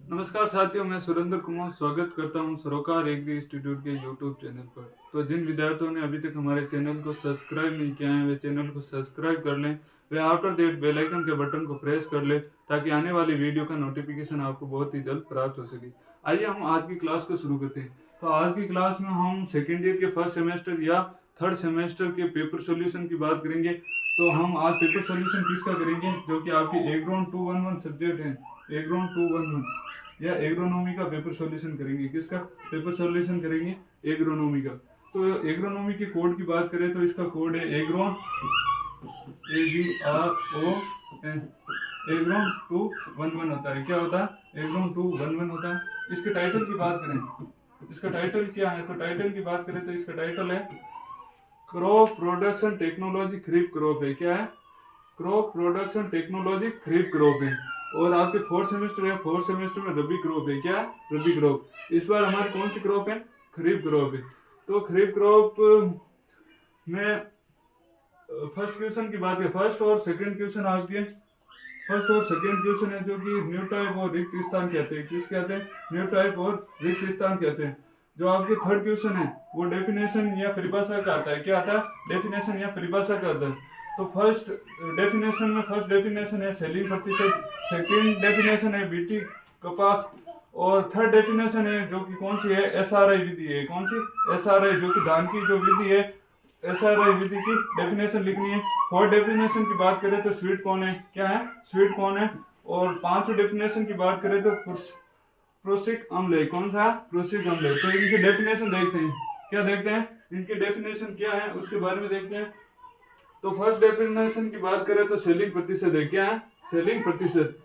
नमस्कार साथियों, मैं सुरेंद्र कुमार स्वागत करता हूं सरोकार एग्री इंस्टीट्यूट के यूट्यूब चैनल पर। तो जिन विद्यार्थियों ने अभी तक हमारे चैनल को सब्सक्राइब नहीं किया है वे चैनल को सब्सक्राइब कर लें। Way after that bell icon के बटन को प्रेस कर लें ताकि आने वाली वीडियो का नोटिफिकेशन आपको बहुत ही जल्द प्राप्त हो सके। आइए हम आज की क्लास को शुरू करते हैं। तो आज की क्लास में हम सेकेंड ईयर के फर्स्ट सेमेस्टर या थर्ड सेमेस्टर के पेपर सोल्यूशन की बात करेंगे। तो हम आज पेपर सोल्यूशन किसका करेंगे, जो कि आपकी एग्रोन 211 सब्जेक्ट है, एग्रोन 211 या एग्रोनॉमी का पेपर सॉल्यूशन करेंगे। किसका पेपर सॉल्यूशन करेंगे? एग्रोनॉमी का। तो एग्रोनॉमी के कोड की बात करें तो इसका कोड है एग्रोन, AGRON, एग्रोन 211 होता है। क्या होता है? एग्रोन 211 होता है। इसके टाइटल की बात करें, इसका टाइटल क्या है? तो टाइटल की बात करें तो इसका टाइटल है क्रॉप प्रोडक्शन टेक्नोलॉजी खरीफ क्रॉप है। क्या है? क्रॉप प्रोडक्शन टेक्नोलॉजी खरीफ क्रॉप है। और आपके फोर्थ सेमेस्टर है, फोर्थ सेमेस्टर में रबी क्रॉप है। क्या? रबी क्रॉप। इस बार हमारी कौन सी क्रॉप है? खरीफ क्रॉप है। तो खरीफ क्रॉप में फर्स्ट क्वेश्चन की बात है, फर्स्ट और सेकंड क्वेश्चन आपके फर्स्ट और सेकंड क्वेश्चन है जो कि न्यू टाइप और रिक्त स्थान कहते हैं। किस कहते हैं? न्यू टाइप और रिक्त स्थान कहते हैं। जो आपके थर्ड क्वेश्चन है वो डेफिनेशन या परिभाषा का आता है। क्या आता है? डेफिनेशन या परिभाषा का आता है। तो फर्स्ट डेफिनेशन है सेलिंग प्रतिशत, सेकंड डेफिनेशन है बीटी कपास, और थर्ड डेफिनेशन है जो कि कौन सी है? एसआरआई विधि है। कौन सी? एसआरआई, जो कि धान की जो विधि है, एसआरआई विधि की डेफिनेशन लिखनी है। फोर्थ डेफिनेशन की बात करें तो स्वीट कॉर्न है। क्या है? स्वीट कॉर्न है। और पांचवी डेफिनेशन की बात करें तो प्रोसिक अम्ल है। कौन सा? प्रोसिक अम्ल है। तो इनके डेफिनेशन देखते हैं। क्या देखते हैं? इनके डेफिनेशन क्या है उसके बारे में देखते हैं। तो फर्स्ट डेफिनेशन की बात करें तो सेलिंग प्रतिशत है। क्या है? सेलिंग प्रतिशत।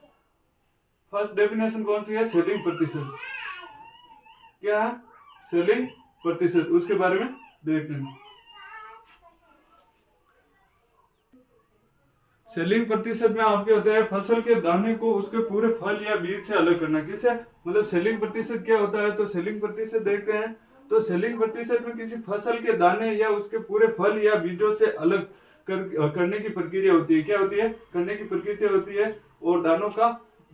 फर्स्ट डेफिनेशन कौन सी है? सेलिंग प्रतिशत। क्या है? सेलिंग प्रतिशत। उसके बारे में देखते हैं। सेलिंग प्रतिशत में आपके होता है फसल के दाने को उसके पूरे फल या बीज से अलग करना। किससे? मतलब सेलिंग प्रतिशत क्या होता है? तो सेलिंग प्रतिशत देखते हैं। तो सेलिंग प्रतिशत में किसी फसल के दाने या उसके पूरे फल या बीजों से अलग करने की प्रक्रिया होती है। क्या होती है? करने की प्रक्रिया होती है और दानों का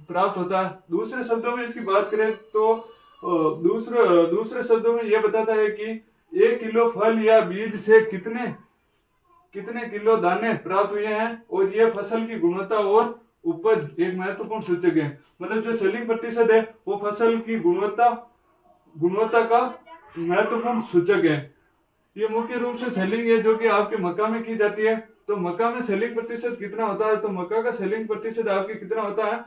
प्राप्त होता है। दूसरे शब्दों में इसकी बात करें तो दूसरे शब्दों में यह बताता है कि 1 किलो फल या बीज से कितने कितने किलो दाने प्राप्त हुए हैं, और ये फसल की गुणवत्ता और उपज एक महत्वपूर्ण सूचक है। मतलब जो सेलिंग प्रतिशत है वो फसल की गुणवत्ता गुणवत्ता का महत्वपूर्ण सूचक है। ये मुख्य रूप से सेलिंग है जो कि आपके मक्का में की जाती है। तो मक्का में सेलिंग प्रतिशत कितना होता है? तो मक्का का सेलिंग प्रतिशत आपके कितना होता है?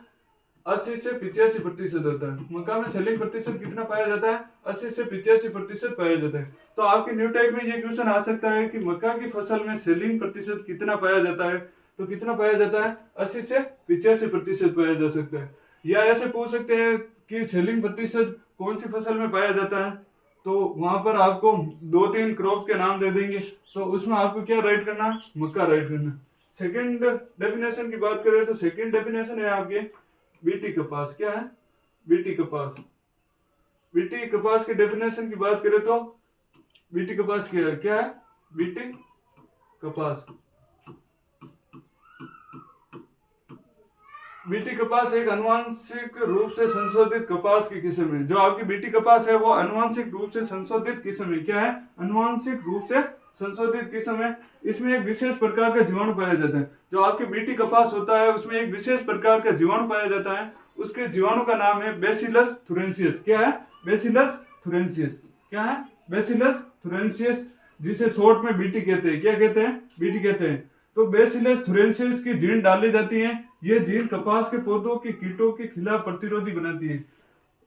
80 से 85% होता है। मक्का में सेलिंग प्रतिशत कितना पाया जाता है? 80 से 85% पाया जाता है। तो आपके न्यू टाइप में ये क्वेश्चन आ सकता है कि मक्का की फसल में सेलिंग प्रतिशत कितना पाया जाता है? तो कितना पाया जाता है? 80 से 85% पाया जा सकता है। या ऐसे पूछ सकते हैं कि सेलिंग प्रतिशत कौन सी फसल में पाया जाता है? तो वहां पर आपको 2-3 क्रॉप के नाम दे देंगे। तो उसमें आपको क्या राइट करना? मक्का राइट करना। सेकंड डेफिनेशन की बात करें तो सेकंड डेफिनेशन है आपके बीटी कपास। क्या है? बीटी कपास। बीटी कपास के डेफिनेशन की बात करें तो बीटी कपास क्या है? क्या है? बीटी कपास। बीटी कपास एक अनुवांशिक रूप से संशोधित कपास की किस्म है। जो आपकी बीटी कपास है वो अनुवांशिक रूप से संशोधित किस्म है। क्या है? अनुवांशिक रूप से संशोधित किस्म है। इसमें एक विशेष प्रकार का जीवाणु पाया जाता है। जो आपके बीटी कपास होता है उसमें एक विशेष प्रकार का जीवाणु पाया जाता है। उसके जीवाणु का नाम है बेसिलस थुरेंसियस। क्या है? बेसिलस थुरेंसियस। क्या है? बेसिलस थुरेंसियस, जिसे शॉर्ट में बीटी कहते हैं। क्या कहते हैं? बीटी कहते हैं। तो बेसिलस थुरेंसियस की जीन डाली जाती है। ये जीन कपास के पौधों के कीटों के खिलाफ प्रतिरोधी बनाती है।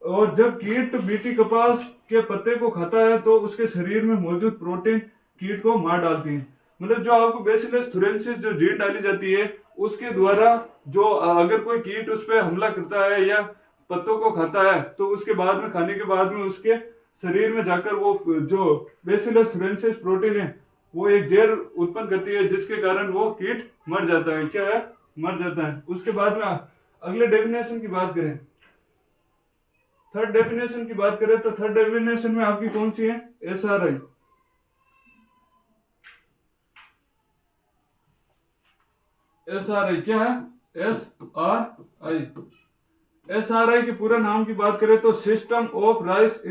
और जब कीट बीटी कपास के पत्ते को खाता है तो उसके शरीर में मौजूद प्रोटीन कीट को मार डालती है। मतलब जो आपको बेसिलस थुरेंसिस जो जीन डाली जाती है उसके द्वारा जो अगर कोई कीट उस पर हमला करता है या पत्तों को खाता है तो उसके बाद में खाने के बाद में उसके शरीर में जाकर वो जो बेसिलस थुरेंसिस प्रोटीन है वो एक जहर उत्पन्न करती है, जिसके कारण वो कीट मर जाता है। क्या है? मर जाता है। उसके बाद में अगले डेफिनेशन की बात करें, थर्ड डेफिनेशन की बात करें तो थर्ड डेफिनेशन में आपकी कौन सी है? एसआरआई। एसआरआई क्या है? एस आर आई। SRI के पूरा नाम की बात करें तो सिस्टम ऑफ राइस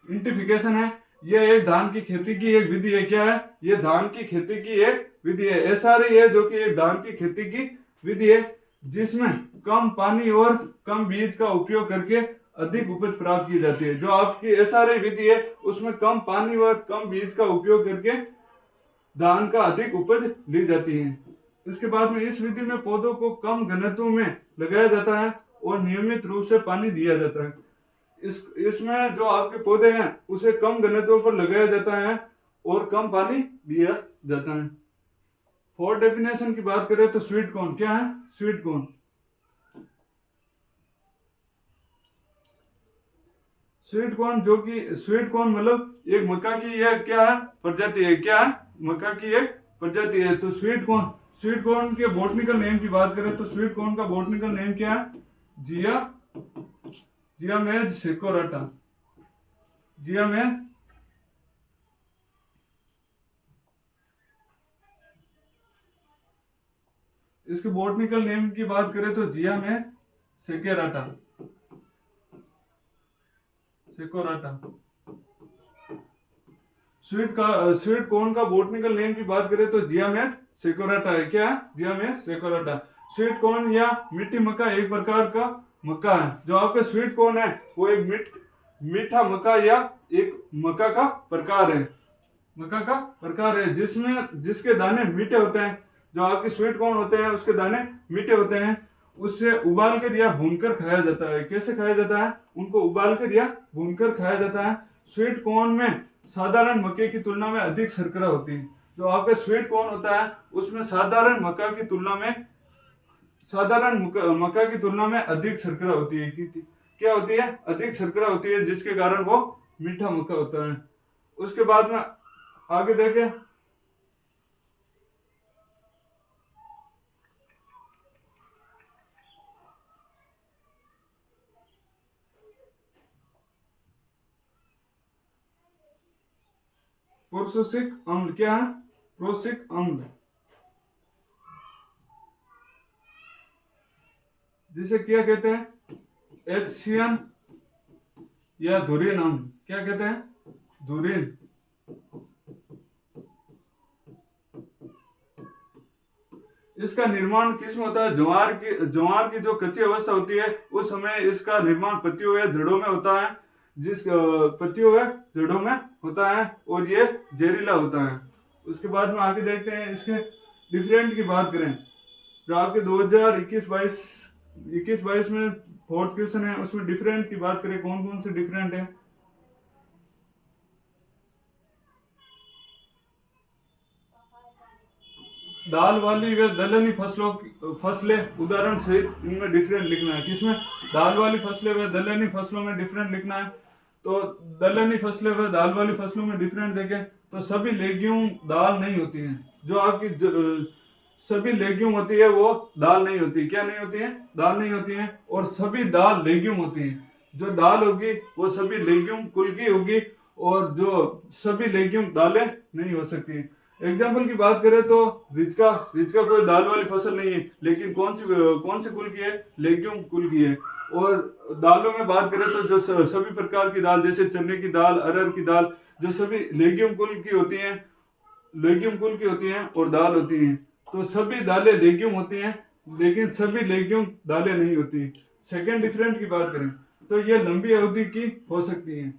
इंटिफिकेशन है। यह एक धान की खेती की एक विधि है। क्या है? ये धान की खेती की एक विधि है। SRI है जो कि एक धान की खेती की विधि है जिसमें कम पानी और कम बीज का उपयोग करके अधिक उपज प्राप्त की जाती है। जो आपकी SRI विधि है उसमें कम पानी और कम बीज का उपयोग करके धान का अधिक उपज ली जाती है। इसके बाद में इस विधि में पौधों को कम घनत्व में लगाया जाता है और नियमित रूप से पानी दिया जाता है। इसमें जो आपके पौधे हैं उसे कम घनत्व पर लगाया जाता है और कम पानी दिया जाता है। फोर डेफिनेशन की बात करें तो स्वीट कॉर्न क्या है? स्वीट कॉर्न जो कि स्वीट कॉर्न मतलब एक मक्का की यह क्या है? प्रजाति है। क्या है? मक्का की एक प्रजाति है। तो स्वीट कॉर्न के बॉटनिकल नेम की बात करें तो स्वीट कॉर्न का बॉटनिकल नेम क्या है? जियामेज सेकोराटा। जियामेज इसके बॉटनिकल नेम की बात करें तो जियामेज सेकोराटा। स्वीट कॉर्न का बॉटनिकल नेम की बात करें तो जियामेज सेकोराटा है। क्या? जियामेज सेकोराटा। स्वीट कॉर्न या मीठी मक्का एक प्रकार का मक्का है। जो आपका स्वीट कॉर्न है वो एक मीठा मक्का या एक मक्का का प्रकार है जिसके दाने मीठे होते हैं। जो आपके स्वीट कॉर्न होते हैं उसके दाने मीठे होते हैं। उससे उबाल कर या भूनकर खाया जाता है। कैसे खाया जाता है? उनको उबाल कर या भूनकर खाया जाता है। स्वीट कॉर्न में साधारण मक्के की तुलना में अधिक शर्करा होती है। जो आपका स्वीट कॉर्न होता है उसमें साधारण मक्का की तुलना में अधिक शर्करा होती है। क्या होती है? अधिक शर्करा होती है जिसके कारण वो मीठा मक्का होता है। उसके बाद में आगे देखें प्रोसिक अम्ल। क्या है? प्रोसिक अम्ल जिसे क्या कहते हैं? HCN या धुरीन अम्ल। क्या कहते हैं? धुरीन। इसका निर्माण किसमें होता है? ज्वार की जो कच्ची अवस्था होती है उस समय इसका निर्माण पत्तियों या जड़ों में होता है। पत्तियों या जड़ों में होता है और ये जहरीला होता है। उसके बाद में आगे देखते हैं इसके डिफरेंट की बात करें। जो आपके 2021-22 में फोर्थ क्वेश्चन है उसमें डिफरेंट की बात करें कौन कौन से डिफरेंट है। दाल वाली व दलहनी फसलें उदाहरण सहित इनमें डिफरेंट लिखना है। किसमें? दाल वाली फसलें व दलहनी फसलों में डिफरेंट लिखना है। तो दलहनी फसलें व दाल वाली फसलों में डिफरेंट देखें तो सभी लेग्यूम दाल नहीं होती हैं। जो आपकी सभी लेग्यूम होती है वो दाल नहीं होती। क्या नहीं होती है? दाल नहीं होती है। और सभी दाल लेग्यूम होती हैं। जो दाल होगी वो सभी लेग्यूम कुल की होगी और जो सभी लेग्यूम दालें नहीं हो सकती। एग्जाम्पल की बात करें तो रिचका कोई दाल वाली फसल नहीं है लेकिन कौन सी कुल की है? लेग्यूम कुल की है। और दालों में बात करें तो जो सभी प्रकार की दाल जैसे चने की दाल, अरहर की दाल जो सभी लेग्यूम कुल की होती हैं और दाल होती हैं। तो सभी दालें लेग्यूम होती हैं लेकिन सभी लेग्यूम दालें नहीं होती। सेकेंड डिफरेंट की बात करें तो ये लंबी अवधि की हो सकती है।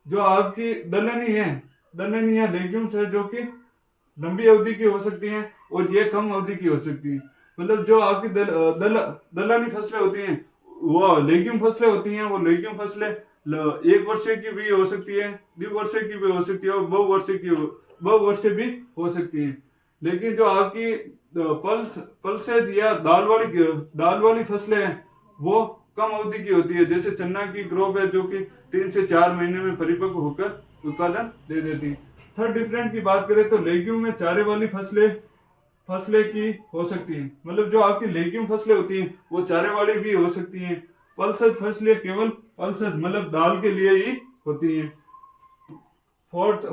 जो आपकी दलहनी है लेग्यूम्स है जो कि लंबी अवधि की हो सकती हैं और ये कम अवधि की हो सकती है। मतलब जो आपकी दलहनी फसलें होती हैं वो लेग्यूम फसलें होती हैं। वो लेग्यूम फसलें 1 वर्ष की भी हो सकती है, 2 वर्ष की भी हो सकती है और बहुवर्षीय भी हो सकती है। लेकिन जो आपकी पल्सेज या दाल वाली फसलें हैं वो कम अवधि की होती है। जैसे चना की क्रॉप है जो कि 3 से 4 महीने में परिपक्व होकर उत्पादन दे देती है। थर्ड डिफरेंट की बात करें तो लेग्यूम में चारे वाली फसलें की हो सकती हैं। मतलब जो आपकी लेग्यूम फसलें होती हैं वो चारे वाली भी हो सकती हैं। पल्सज फसलें केवल पल्सज मतलब दाल के लिए ही होती हैं। फोर्थ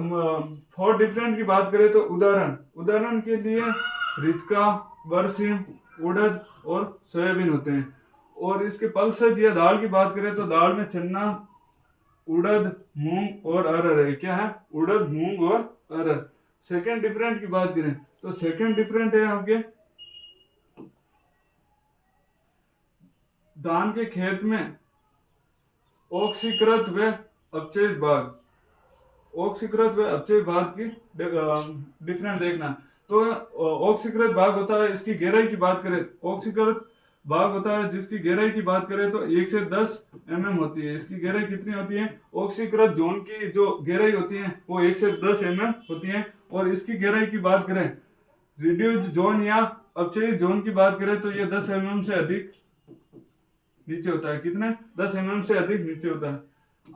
डिफरेंट की बात करें तो उदाहरण के लिए रिचका, बरसिम, उड़द और सोयाबीन होते हैं। और इसके पल्सेज या दाल की बात करें तो दाल में चना, उड़द, मूंग और अरहर है। क्या है? उड़द, मूंग और अरहर। सेकंड डिफरेंट की बात करें तो सेकंड डिफरेंट है आपके धान के खेत में ऑक्सीकृत व अपचयित भाग। ऑक्सीकृत व अपचयित भाग की डिफरेंट देखना। तो ऑक्सीकृत भाग होता है, इसकी गहराई की बात करें, ऑक्सीकृत भाग होता है जिसकी गहराई की बात करें तो 1 से 10 mm होती है। इसकी गहराई कितनी होती है? ऑक्सीकृत जोन की जो गहराई होती है वो 1 से 10 mm होती है। और इसकी गहराई की बात करें, रिड्यूस्ड जोन या अपचयित जोन की बात करें तो ये 10 mm से अधिक नीचे होता है। कितने? 10 mm से अधिक नीचे होता है।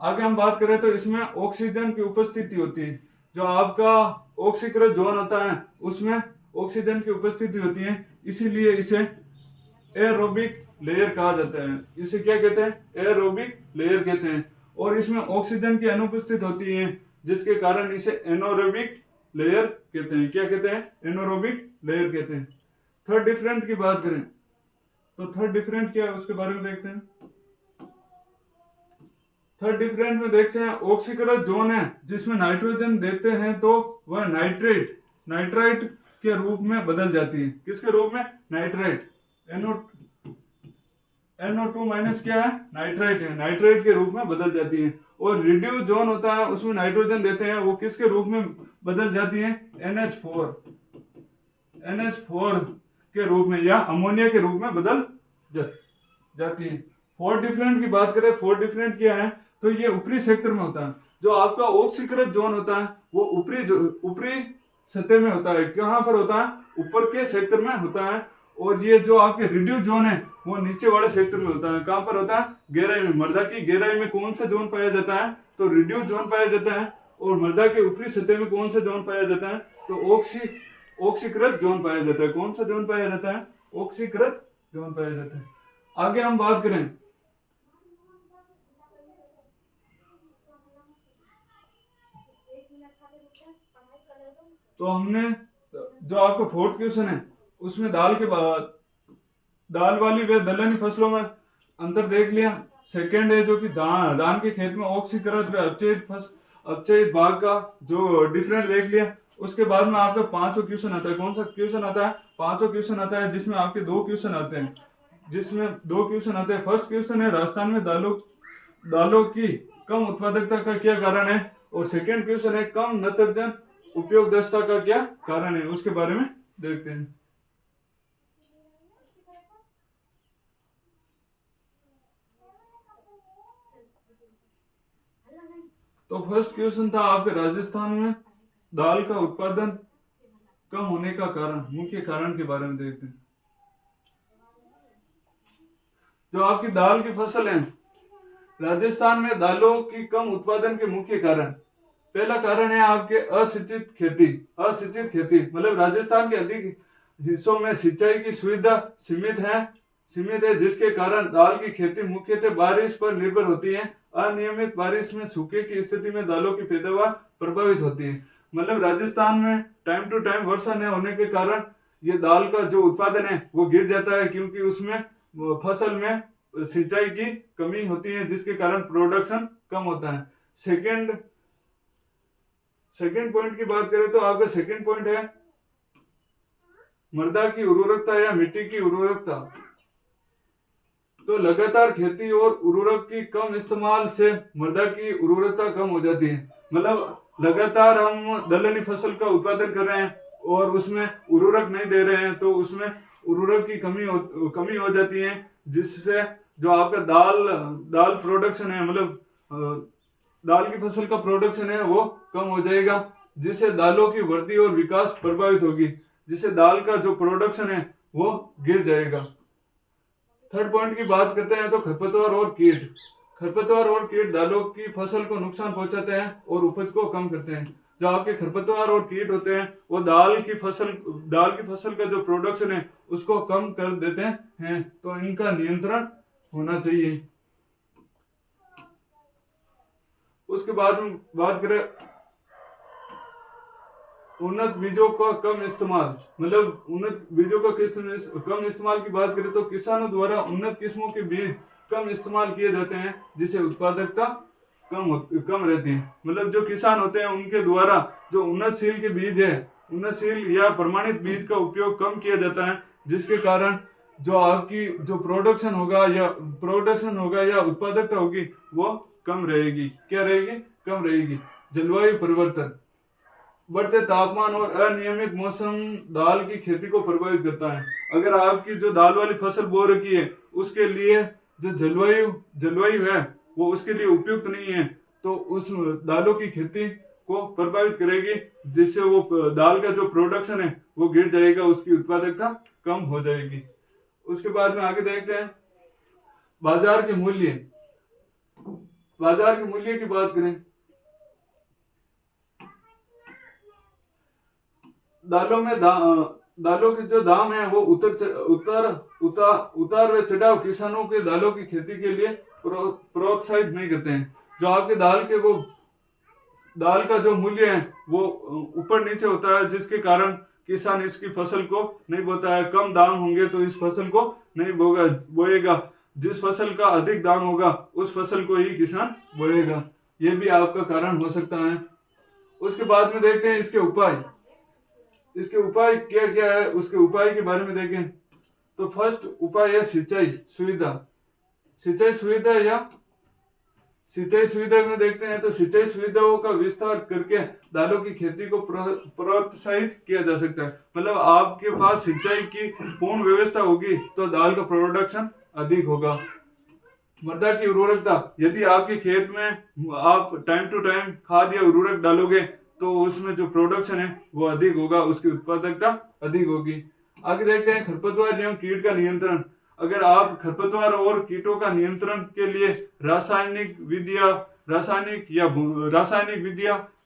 आगे हम बात करें तो इसमें ऑक्सीजन की उपस्थिति होती है। जो आपका ऑक्सीकृत जोन होता है उसमें ऑक्सीजन की उपस्थिति होती है, इसीलिए इसे एरोबिक लेयर कहा जाता है। इसे क्या कहते हैं? एरोबिक लेयर कहते हैं। और इसमें ऑक्सीजन की अनुपस्थित होती है जिसके कारण इसे एनोरोबिक लेयर कहते हैं। क्या कहते हैं? एनोरोबिक लेयर कहते हैं। थर्ड डिफरेंट की बात करें तो थर्ड डिफरेंट क्या है उसके बारे में देखते हैं। थर्ड डिफरेंट में देखते हैं ऑक्सीकृत जोन है जिसमें नाइट्रोजन देते हैं तो वह नाइट्राइट के रूप में बदल जाती है। किसके रूप में? नाइट्राइट। NO2 माइनस क्या है? नाइट्राइट है, नाइट्राइट के रूप में बदल जाती है। और रिड्यूस जोन होता है उसमें नाइट्रोजन देते हैं, वो किसके रूप में बदल जाती है? NH4 के रूप में या अमोनिया के रूप में बदल जाती है। फोर्थ डिफरेंट की बात करें, फोर्थ डिफरेंट क्या है तो ये ऊपरी सेक्टर में होता है। जो आपका ऑक्सीकृत जोन होता है वो ऊपरी सतह में होता है। कहां पर होता है? ऊपर के सेक्टर में होता है। और ये जो आपके रिड्यूस जोन है वो नीचे वाले सेक्टर में होता है। कहां पर होता है? गहराई में। मृदा की गहराई में कौन सा जोन पाया जाता है? तो रिड्यूस जोन पाया जाता है। और मृदा के ऊपरी सतह में कौन सा जोन पाया जाता है? तो ऑक्सीकृत जोन पाया जाता है। कौन सा जोन पाया जाता है? ऑक्सीकृत जोन पाया जाता है। आगे हम बात करें तो हमने जो आपका फोर्थ क्वेश्चन है उसमें दाल के बाद दाल वाली व दलहनी फसलों में अंतर देख लिया। सेकंड है जो कि धान के खेत में ऑक्सीकृत व अपचयित भाग का जो डिफरेंट देख लिया। उसके बाद में आपका पांचों क्वेश्चन आता है। कौन सा क्वेश्चन आता है? पांचों क्वेश्चन आता है जिसमें आपके दो क्वेश्चन आते हैं। फर्स्ट क्वेश्चन है राजस्थान में दालों की कम उत्पादकता का क्या कारण है। और सेकंड क्वेश्चन है कम नत्रजन उपयोग दक्षता का क्या कारण है। उसके बारे में देखते हैं। तो फर्स्ट क्वेश्चन था आपके राजस्थान में दाल का उत्पादन कम होने का कारण, मुख्य कारण के बारे में देखते हैं। जो आपकी दाल की फसल है राजस्थान में दालों की कम उत्पादन के मुख्य कारण, पहला कारण है आपके अशिक्षित खेती मतलब राजस्थान के अधिक हिस्सों में सिंचाई की सुविधा सीमित है जिसके कारण दाल की खेती मुख्यतः बारिश पर निर्भर होती है। अनियमित बारिश में सूखे की स्थिति में दालों की पैदावार प्रभावित होती है। मतलब राजस्थान में टाइम टू टाइम वर्षा न होने के कारण ये दाल का जो उत्पादन है वो गिर जाता है, क्योंकि उसमें फसल में सिंचाई की कमी होती है जिसके कारण प्रोडक्शन कम होता है। सेकंड पॉइंट की बात करें तो आपका सेकंड पॉइंट है मृदा की उर्वरकता या मिट्टी की उर्वरकता। तो लगातार खेती और उर्वरक की कम इस्तेमाल से मृदा की उर्वरकता कम हो जाती है। मतलब लगातार हम दलहनी फसल का उत्पादन कर रहे हैं और उसमें उर्वरक नहीं दे रहे हैं तो उसमें उर्वरक की कमी हो जाती है, जिससे जो आपका दाल प्रोडक्शन है मतलब दाल की फसल का प्रोडक्शन है वो कम हो जाएगा, जिससे दालों की वृद्धि और विकास प्रभावित होगी, जिससे दाल का जो प्रोडक्शन है वो गिर जाएगा। थर्ड पॉइंट की बात करते हैं तो खरपतवार और कीट दालों की फसल को नुकसान पहुंचाते हैं और उपज को कम करते हैं। जो आपके खरपतवार और कीट होते हैं वो दाल की फसल का जो प्रोडक्शन है उसको कम कर देते हैं, तो इनका नियंत्रण होना चाहिए। उसके बाद में बात करें उन्नत बीजों का कम इस्तेमाल, मतलब उन्नत बीजों का कम इस्तेमाल की बात करें तो किसानों द्वारा उन्नत किस्मों के बीज कम इस्तेमाल किए जाते हैं जिससे उत्पादकता कम रहती है। मतलब जो किसान होते हैं उनके द्वारा जो उन्नतशील के बीज है, उन्नतशील या प्रमाणित बीज का उपयोग कम किया जाता है, जिसके कारण जो आपकी जो प्रोडक्शन होगा या उत्पादकता होगी वो कम रहेगी। क्या रहेगी? कम रहेगी। जलवायु परिवर्तन, बढ़ते तापमान और अनियमित मौसम दाल की खेती को प्रभावित करता है। अगर आपकी जो दाल वाली फसल बो रखी है उसके लिए जो जलवायु है वो उसके लिए उपयुक्त नहीं है, तो उस दालों की खेती को प्रभावित करेगी, जिससे वो दाल का जो प्रोडक्शन है वो गिर जाएगा, उसकी उत्पादकता कम हो जाएगी। उसके बाद में आगे देखते हैं बाजार के मूल्य। बाजार के मूल्य की बात करें, दालों के जो दाम है वो उतार व चढ़ाव किसानों के दालों की खेती के लिए प्रोत्साहित नहीं करते हैं। जो आपके दाल का जो मूल्य है वो ऊपर नीचे होता है, जिसके कारण किसान इसकी फसल को नहीं बोता है। कम दाम होंगे तो इस फसल को नहीं बोएगा। जिस फसल का अधिक दाम होगा उस फसल को ही किसान बोएगा। ये भी आपका कारण हो सकता है। उसके बाद में देखते हैं इसके उपाय क्या क्या है। उसके उपाय के बारे में देखें तो फर्स्ट उपाय है सिंचाई सुविधा में देखते हैं तो सिंचाई सुविधाओं का विस्तार करके दालों की खेती को प्रोत्साहित किया जा सकता है। मतलब आपके पास सिंचाई की पूर्ण व्यवस्था होगी तो दाल का प्रोडक्शन अधिक होगा। मृदा की उर्वरकता, यदि आपके खेत में आप टाइम टू टाइम खाद या उर्वरक डालोगे तो उसमें जो प्रोडक्शन है वो अधिक होगा, उसकी उत्पादकता अधिक होगी। आगे देखते हैं खरपतवार एवं कीट का नियंत्रण। अगर आप खरपतवार और कीटों का नियंत्रण के लिए रासायनिक विधियां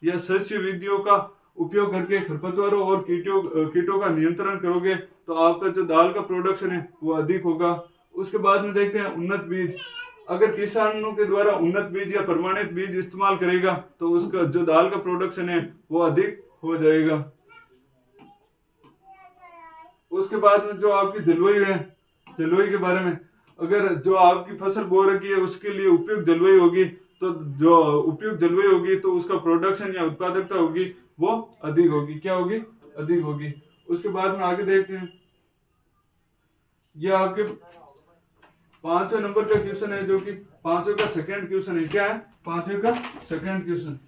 या सस्य विधियों का उपयोग करके खरपतवारों और कीटों का नियंत्रण करोगे तो आपका जो दाल का प्रोडक्शन है वो अधिक होगा। उसके बाद में देखते हैं उन्नत बीज। अगर किसानों के द्वारा उन्नत बीज या प्रमाणित बीज इस्तेमाल करेगा तो उसका जो दाल का प्रोडक्शन है वो अधिक हो जाएगा। उसके बाद में जो आपकी जलवायु है, जलवायु के बारे में, अगर जो आपकी फसल बो रखी है उसके लिए उपयुक्त जलवायु होगी तो उसका प्रोडक्शन या उत्पादकता होगी वो अधिक होगी। क्या होगी? अधिक होगी। उसके बाद में आगे देखते हैं, ये आपके 5वें नंबर का क्वेश्चन है, जो कि 5वें का सेकंड क्वेश्चन है। क्या है? 5वें का सेकंड क्वेश्चन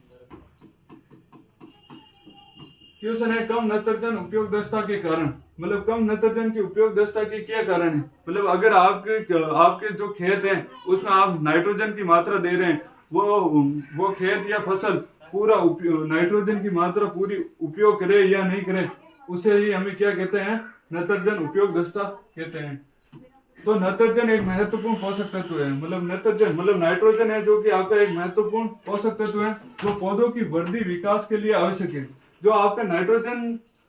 है कम नत्रजन उपयोग दक्षता के कारण। मतलब कम नत्रजन की उपयोग दक्षता के क्या कारण है? मतलब अगर आपके जो खेत है उसमें आप नाइट्रोजन की मात्रा दे रहे हैं, वो खेत या फसल पूरा नाइट्रोजन की मात्रा पूरी उपयोग करे या नहीं करे, उसे ही हमें क्या कहते हैं? नत्रजन उपयोग दक्षता कहते हैं। तो नत्रजन एक महत्वपूर्ण पोषक तत्व है। मतलब नाइट्रोजन है जो कि आपका एक महत्वपूर्ण पोषक तत्व है जो पौधों की वृद्धि विकास के लिए आवश्यक है। जो आपका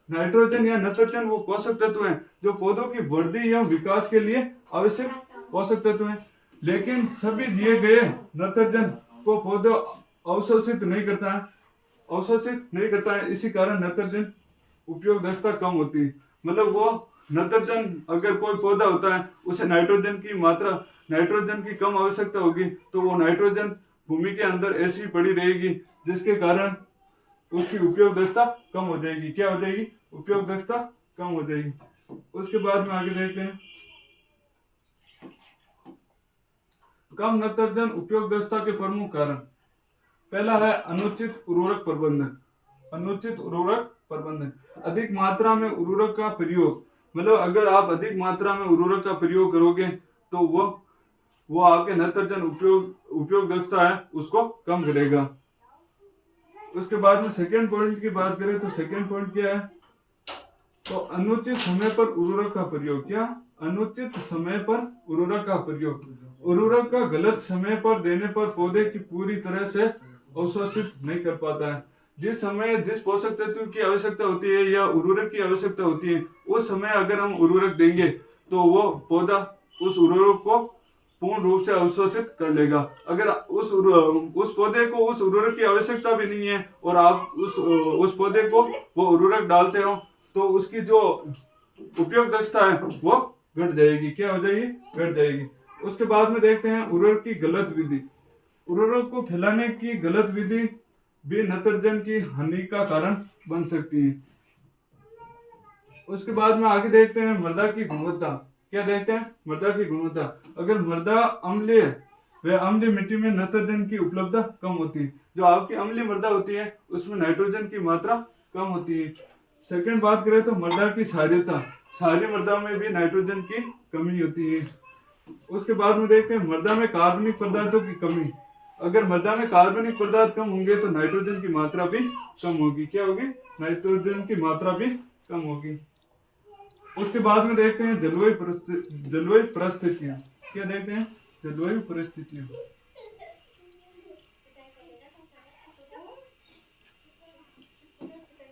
नाइट्रोजन या नत्रजन वो पोषक तत्व है जो पौधों की वृद्धि एवं विकास के लिए आवश्यक पोषक तत्व है। लेकिन सभी दिए गए नत्रजन को पौधा अवशोषित नहीं करता है। इसी कारण नत्रजन उपयोग दक्षता कम होती है। मतलब वो नत्रजन, अगर कोई पौधा होता है उसे नाइट्रोजन की कम आवश्यकता होगी तो वो नाइट्रोजन भूमि के अंदर ऐसी पड़ी रहेगी, जिसके कारण उसकी उपयोग दक्षता कम हो जाएगी। क्या हो जाएगी? उपयोग दक्षता कम हो जाएगी। उसके बाद में आगे देखते हैं कम नत्रजन उपयोग दक्षता के प्रमुख कारण। पहला है अनुचित उर्वरक प्रबंधन। अधिक मात्रा में उर्वरक का प्रयोग। मतलब अगर आप अधिक मात्रा में उर्वरक का प्रयोग करोगे तो वो आपके नत्रजन उपयोग दक्षता है उसको कम करेगा। उसके बाद में सेकंड पॉइंट की बात करें तो सेकंड पॉइंट क्या है? तो अनुचित समय पर उर्वरक का प्रयोग। क्या? अनुचित समय पर उर्वरक का प्रयोग। उर्वरक का गलत समय पर देने पर पौधे की पूरी तरह से अवशोषित नहीं कर पाता है। जिस समय जिस पोषक तत्व की आवश्यकता होती है या उर्वरक की आवश्यकता होती है, उस समय अगर हम उर्वरक देंगे तो वो पौधा उस उर्वरक को पूर्ण रूप से अवशोषित कर लेगा। अगर उस पौधे को उस उर्वरक की आवश्यकता भी नहीं है और आप उस पौधे को वो उर्वरक डालते हो तो उसकी जो उपयोग दक्षता है वो घट जाएगी। क्या हो जाएगी? घट जाएगी। उसके बाद में देखते हैं उर्वरक की गलत विधि। उर्वरक को फैलाने की गलत विधि भी नत्रजन की हानि का कारण बन सकती है। उसके बाद में आगे देखते हैं मृदा की गुणवत्ता। क्या देखते हैं? मृदा की गुणवत्ता। अगर मृदा अम्लीय व अम्लीय मिट्टी में नत्रजन की उपलब्धता कम होती है। जो आपकी अम्लीय मृदा होती है उसमें नाइट्रोजन की मात्रा कम होती है। सेकंड बात करें तो मृदा की क्षारीयता। क्षारीय मृदा में भी नाइट्रोजन की कमी होती है। उसके बाद में देखते हैं मृदा में कार्बनिक पदार्थों की कमी। अगर मृदा में कार्बनिक पदार्थ कम होंगे तो नाइट्रोजन की मात्रा भी कम होगी। क्या होगी? नाइट्रोजन की मात्रा भी कम होगी। उसके बाद में देखते हैं जलवायु परिस्थितियां। क्या देखते हैं? जलवायु परिस्थितियां।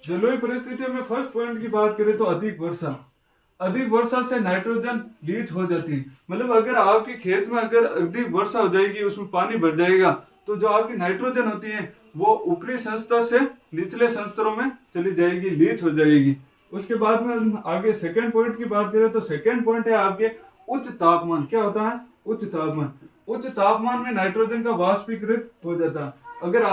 जलवायु परिस्थितियों में फर्स्ट पॉइंट की बात करें तो अधिक वर्षा। अधिक वर्षा से नाइट्रोजन लीच हो जाती है। मतलब अगर आपके खेत में अगर अधिक वर्षा हो जाएगी, उसमें पानी भर जाएगा, तो जो आपकी नाइट्रोजन होती है वो ऊपरी संस्तर से निचले संस्तरों में चली जाएगी, लीच हो जाएगी। उसके बाद में आगे सेकेंड पॉइंट की बात करें तो सेकेंड पॉइंट है आपके उच्च तापमान। क्या होता है? उच्च तापमान। उच्च तापमान में नाइट्रोजन का वाष्पीकृत हो जाता है। अगर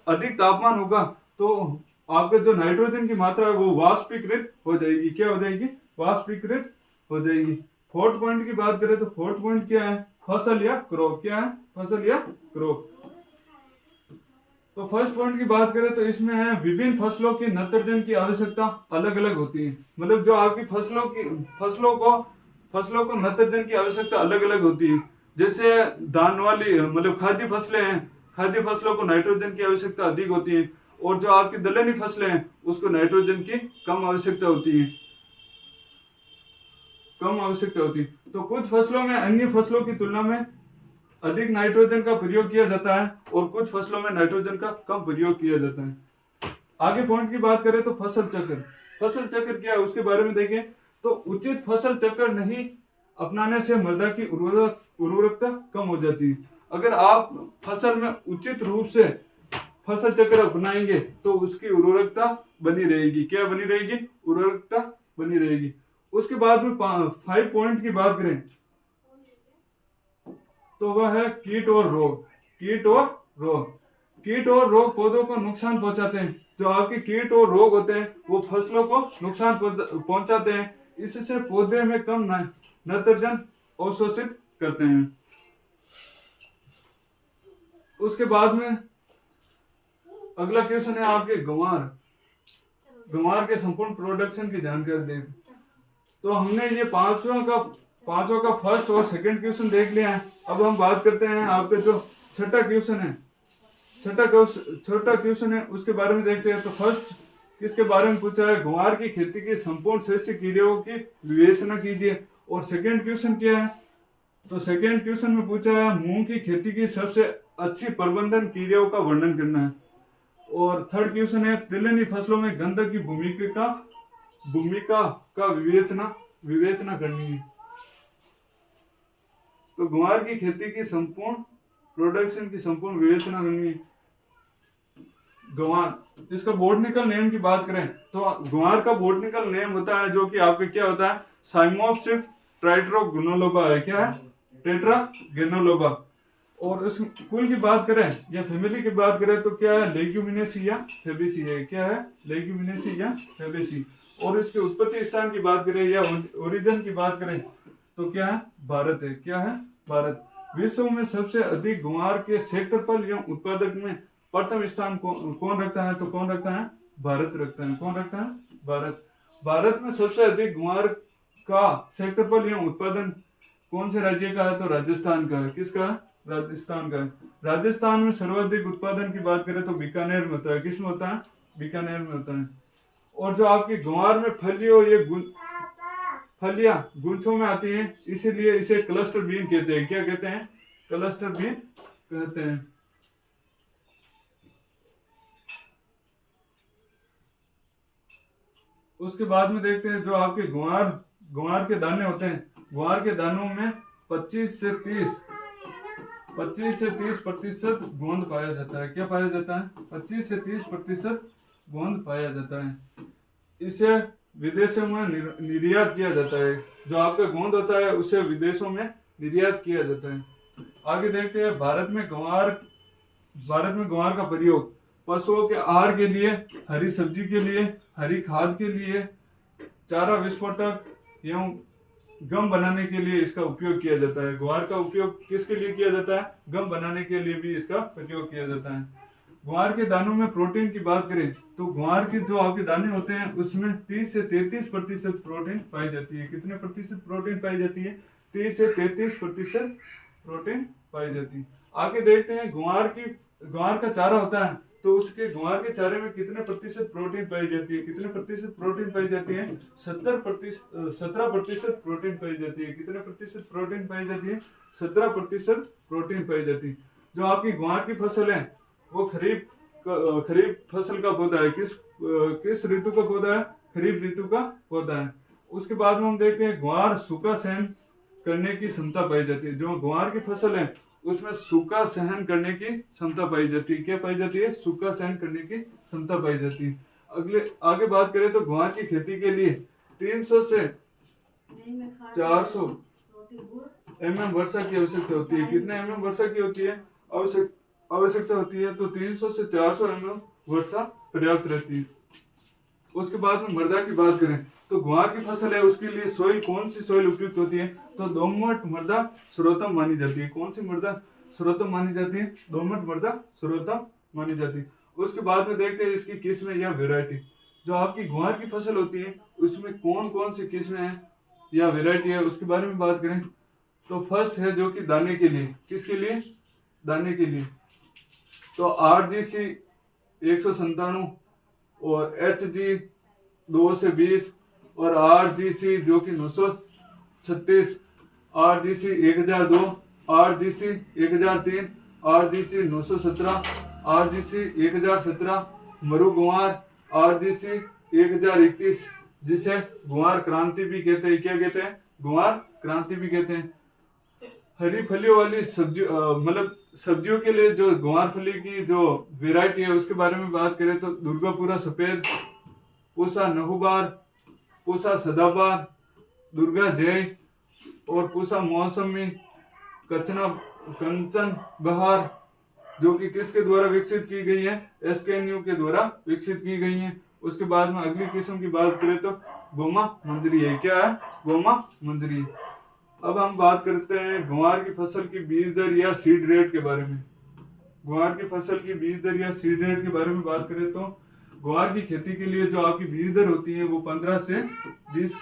अधिक तापमान होगा तो आपके जो नाइट्रोजन की मात्रा है वो वाष्पीकृत हो जाएगी। क्या हो जाएगी? वाष्पीकृत हो जाएगी। फोर्थ पॉइंट की बात करें तो फोर्थ पॉइंट क्या है? फसल या क्रॉप। क्या है? फसल या क्रॉप। तो फर्स्ट पॉइंट की बात करें तो इसमें है विभिन्न फसलों की नत्रजन की आवश्यकता अलग अलग होती है। मतलब जो आपकी फसलों को नत्रजन की आवश्यकता अलग अलग होती है। जैसे दान वाली मतलब खाद्य फसलें हैं, खाद्य फसलों को नाइट्रोजन की आवश्यकता अधिक होती है। और जो आपकी दलहनी फसलें हैं उसको नाइट्रोजन की कम आवश्यकता होती है। तो कुछ फसलों में अन्य फसलों की तुलना में अधिक नाइट्रोजन का प्रयोग किया जाता है और कुछ फसलों में नाइट्रोजन का कम प्रयोग किया जाता है। आगे पॉइंट की बात करें तो फसल चक्र। फसल चक्र क्या है उसके बारे में देखें तो उचित फसल चक्र नहीं अपनाने से मृदा की उर्वरकता कम हो जाती है। अगर आप फसल में उचित रूप से फसल चक्र अपनाएंगे तो उसकी उर्वरकता बनी रहेगी। क्या बनी रहेगी? उर्वरकता बनी रहेगी। उसके बाद में 5 पॉइंट की बात करें तो वह है कीट और रोग। कीट और रोग पौधों को नुकसान पहुंचाते हैं। जो आपके कीट और रोग होते हैं वो फसलों को नुकसान पहुंचाते हैं। इससे पौधे में कम नाइट्रोजन अवशोषित करते हैं। उसके बाद में अगला क्वेश्चन है आपके गंवार के संपूर्ण प्रोडक्शन की जानकारी दे। तो हमने ये पांचों का फर्स्ट और सेकंड क्वेश्चन देख लिया है। अब हम बात करते हैं आपके जो छठा क्वेश्चन है उसके बारे में देखते हैं। तो फर्स्ट किसके बारे में पूछा है? ग्वार की खेती की संपूर्ण शस्य कीड़ों की विवेचना कीजिए। और सेकंड क्वेश्चन क्या है? तो सेकंड क्वेश्चन में पूछा है मूंग की खेती की सबसे अच्छी प्रबंधन क्रियाओं का वर्णन करना है। और थर्ड क्वेश्चन है तिलहनी फसलों में गंधक की भूमिका का विवेचना करनी है। तो ग्वार की खेती की संपूर्ण प्रोडक्शन की संपूर्ण विवेचना करनी है। ग्वार इसका बोटनिकल नेम की बात करें तो ग्वार का बोटनिकल नेम होता है जो कि आपके क्या होता है? साइमोप्सिस टेट्रागोनोलोबा है। क्या है? टेट्रागोनोलोबा। और इस कुल की बात करें या फैमिली की बात करें तो क्या है? लेग्यूमिनेसी या फैबेसी है। क्या है? लेग्यूमिनेसी या फैबेसी। और इसके उत्पत्ति स्थान की बात करें या ओरिजिन की बात करें तो क्या है? भारत है। क्या है? भारत। विश्व में सबसे अधिक ग्वार के क्षेत्रफल एवं उत्पादक में प्रथम स्थान कौन रखता है? तो कौन रखता है? भारत रखता है। कौन रखता है? भारत। भारत में सबसे अधिक ग्वार का क्षेत्रफल एवं उत्पादन कौन से राज्य का है? तो राजस्थान का है। किसका? राजस्थान का है। राजस्थान में सर्वाधिक उत्पादन की बात करें तो बीकानेर में होता है। किस में होता है? बीकानेर में होता है। और जो आपकी ग्वार में फलियां गुच्छों में आती हैं इसीलिए इसे क्लस्टर बीन कहते हैं। क्या कहते हैं? क्लस्टर बीन कहते हैं। उसके बाद में देखते हैं जो आपके ग्वार के दाने होते हैं। ग्वार के दानों में 25 से 30% गोंद पाया जाता है। क्या पाया जाता है? 25 से 30% गोंद पाया जाता है। इसे विदेशों में निर्यात किया जाता है। जो आपका गोंद होता है उसे विदेशों में निर्यात किया जाता है। आगे देखते हैं, भारत में ग्वार का प्रयोग पशुओं के आहार के लिए, हरी सब्जी के लिए, हरी खाद के लिए, चारा विस्फोटक एवं गम बनाने के लिए इसका उपयोग किया जाता है। ग्वार का उपयोग किसके लिए किया जाता है? गम बनाने के लिए भी इसका प्रयोग किया जाता है। ग्वार के दानों में प्रोटीन की बात करें तो ग्वार के जो आपके दाने होते हैं उसमें 30 से 33% प्रोटीन पाई जाती है। कितने प्रतिशत प्रोटीन पाई जाती है? 30 से 33% प्रोटीन पाई जाती है। आगे देखते हैं, ग्वार का चारा होता है तो उसके ग्वार के चारे में कितने प्रतिशत प्रोटीन पाई जाती है? कितने प्रतिशत प्रोटीन पाई जाती है? 17% प्रोटीन पाई जाती है। कितने प्रतिशत प्रोटीन पाई जाती है? 17% प्रोटीन पाई जाती है। जो आपकी ग्वार की फसल है वो खरीफ फसल का पौधा है। किस ऋतु का पौधा है? खरीफ ऋतु का पौधा है। उसके बाद में हम देखते हैं, ग्वार सूखा सहन करने की क्षमता पाई जाती है। जो ग्वार की फसल है उसमें सूखा सहन करने की क्षमता पाई जाती है। क्या पाई जाती है? सूखा सहन करने की क्षमता पाई जाती है। आगे बात करें तो ग्वार की खेती के लिए 300 से 400 mm वर्षा की आवश्यकता होती है। कितने mm वर्षा की होती है? आवश्यकता होती है तो 300 से 400 mm वर्षा पर्याप्त रहती है। उसके बाद में मृदा की बात करें तो ग्वार की फसल है उसके लिए सोइल, कौन सी सोइल उपयुक्त होती है? तो दोमट मृदा सर्वोत्तम मानी जाती है। कौन सी मृदा सर्वोत्तम मानी जाती है? दोमट मृदा सर्वोत्तम मानी जाती है। उसके बाद में देखते हैं इसकी किस्में या वेराइटी। जो आपकी ग्वार की फसल होती है उसमें कौन कौन सी किस्में हैं या वेराइटी है उसके बारे में बात करें तो फर्स्ट है जो कि दाने के लिए। किसके लिए? दाने के लिए। तो RGC 197 और HG 2 से 20 और RGC जो कि 936, RGC 1002, RGC 1003, RGC 917, RGC 1017, मरु गुआर RGC 1031 जिसे गुआर क्रांति भी कहते हैं। क्या कहते हैं? गुआर क्रांति भी कहते हैं। हरी फलियों वाली सब्जी मतलब सब्जियों के लिए जो ग्वार फली की जो वैरायटी है उसके बारे में बात करें तो दुर्गापुरा सफेद, पूसा नहुबार, पूसा सदाबार, दुर्गा जय और पूसा मौसमी, कंचन बहार जो कि किसके द्वारा विकसित की गई है? SKNU के द्वारा विकसित की गई है। उसके बाद में अगली किस्म की बात करें तो गोमा मंजरी है। क्या है? गोमा मंजरी। अब हम बात करते हैं ग्वार की फसल की बीज दर या सीड रेट के बारे में। ग्वार की फसल की बीज दर या सीड रेट के बारे में बात करें तो ग्वार की खेती के लिए जो आपकी बीज दर होती है वो 15 से 20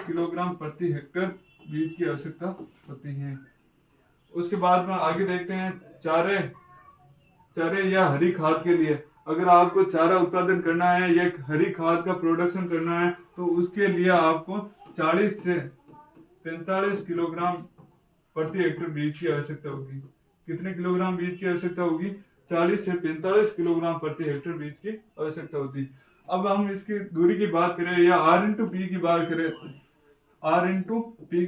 किलोग्राम प्रति हेक्टेयर बीज की आवश्यकता होती है। उसके बाद में आगे देखते हैं चारे या हरी खाद के लिए। अगर आपको चारा उत्पादन करना है या हरी खाद का प्रोडक्शन करना है तो उसके लिए आपको 40 से 45 किलोग्राम प्रति हेक्टेयर बीज की आवश्यकता होगी। कितने किलोग्राम बीज की आवश्यकता होगी? 40 से 45 किलोग्राम प्रति हेक्टेयर बीज की आवश्यकता होती है। अब हम इसकी दूरी की बात करें या R/P की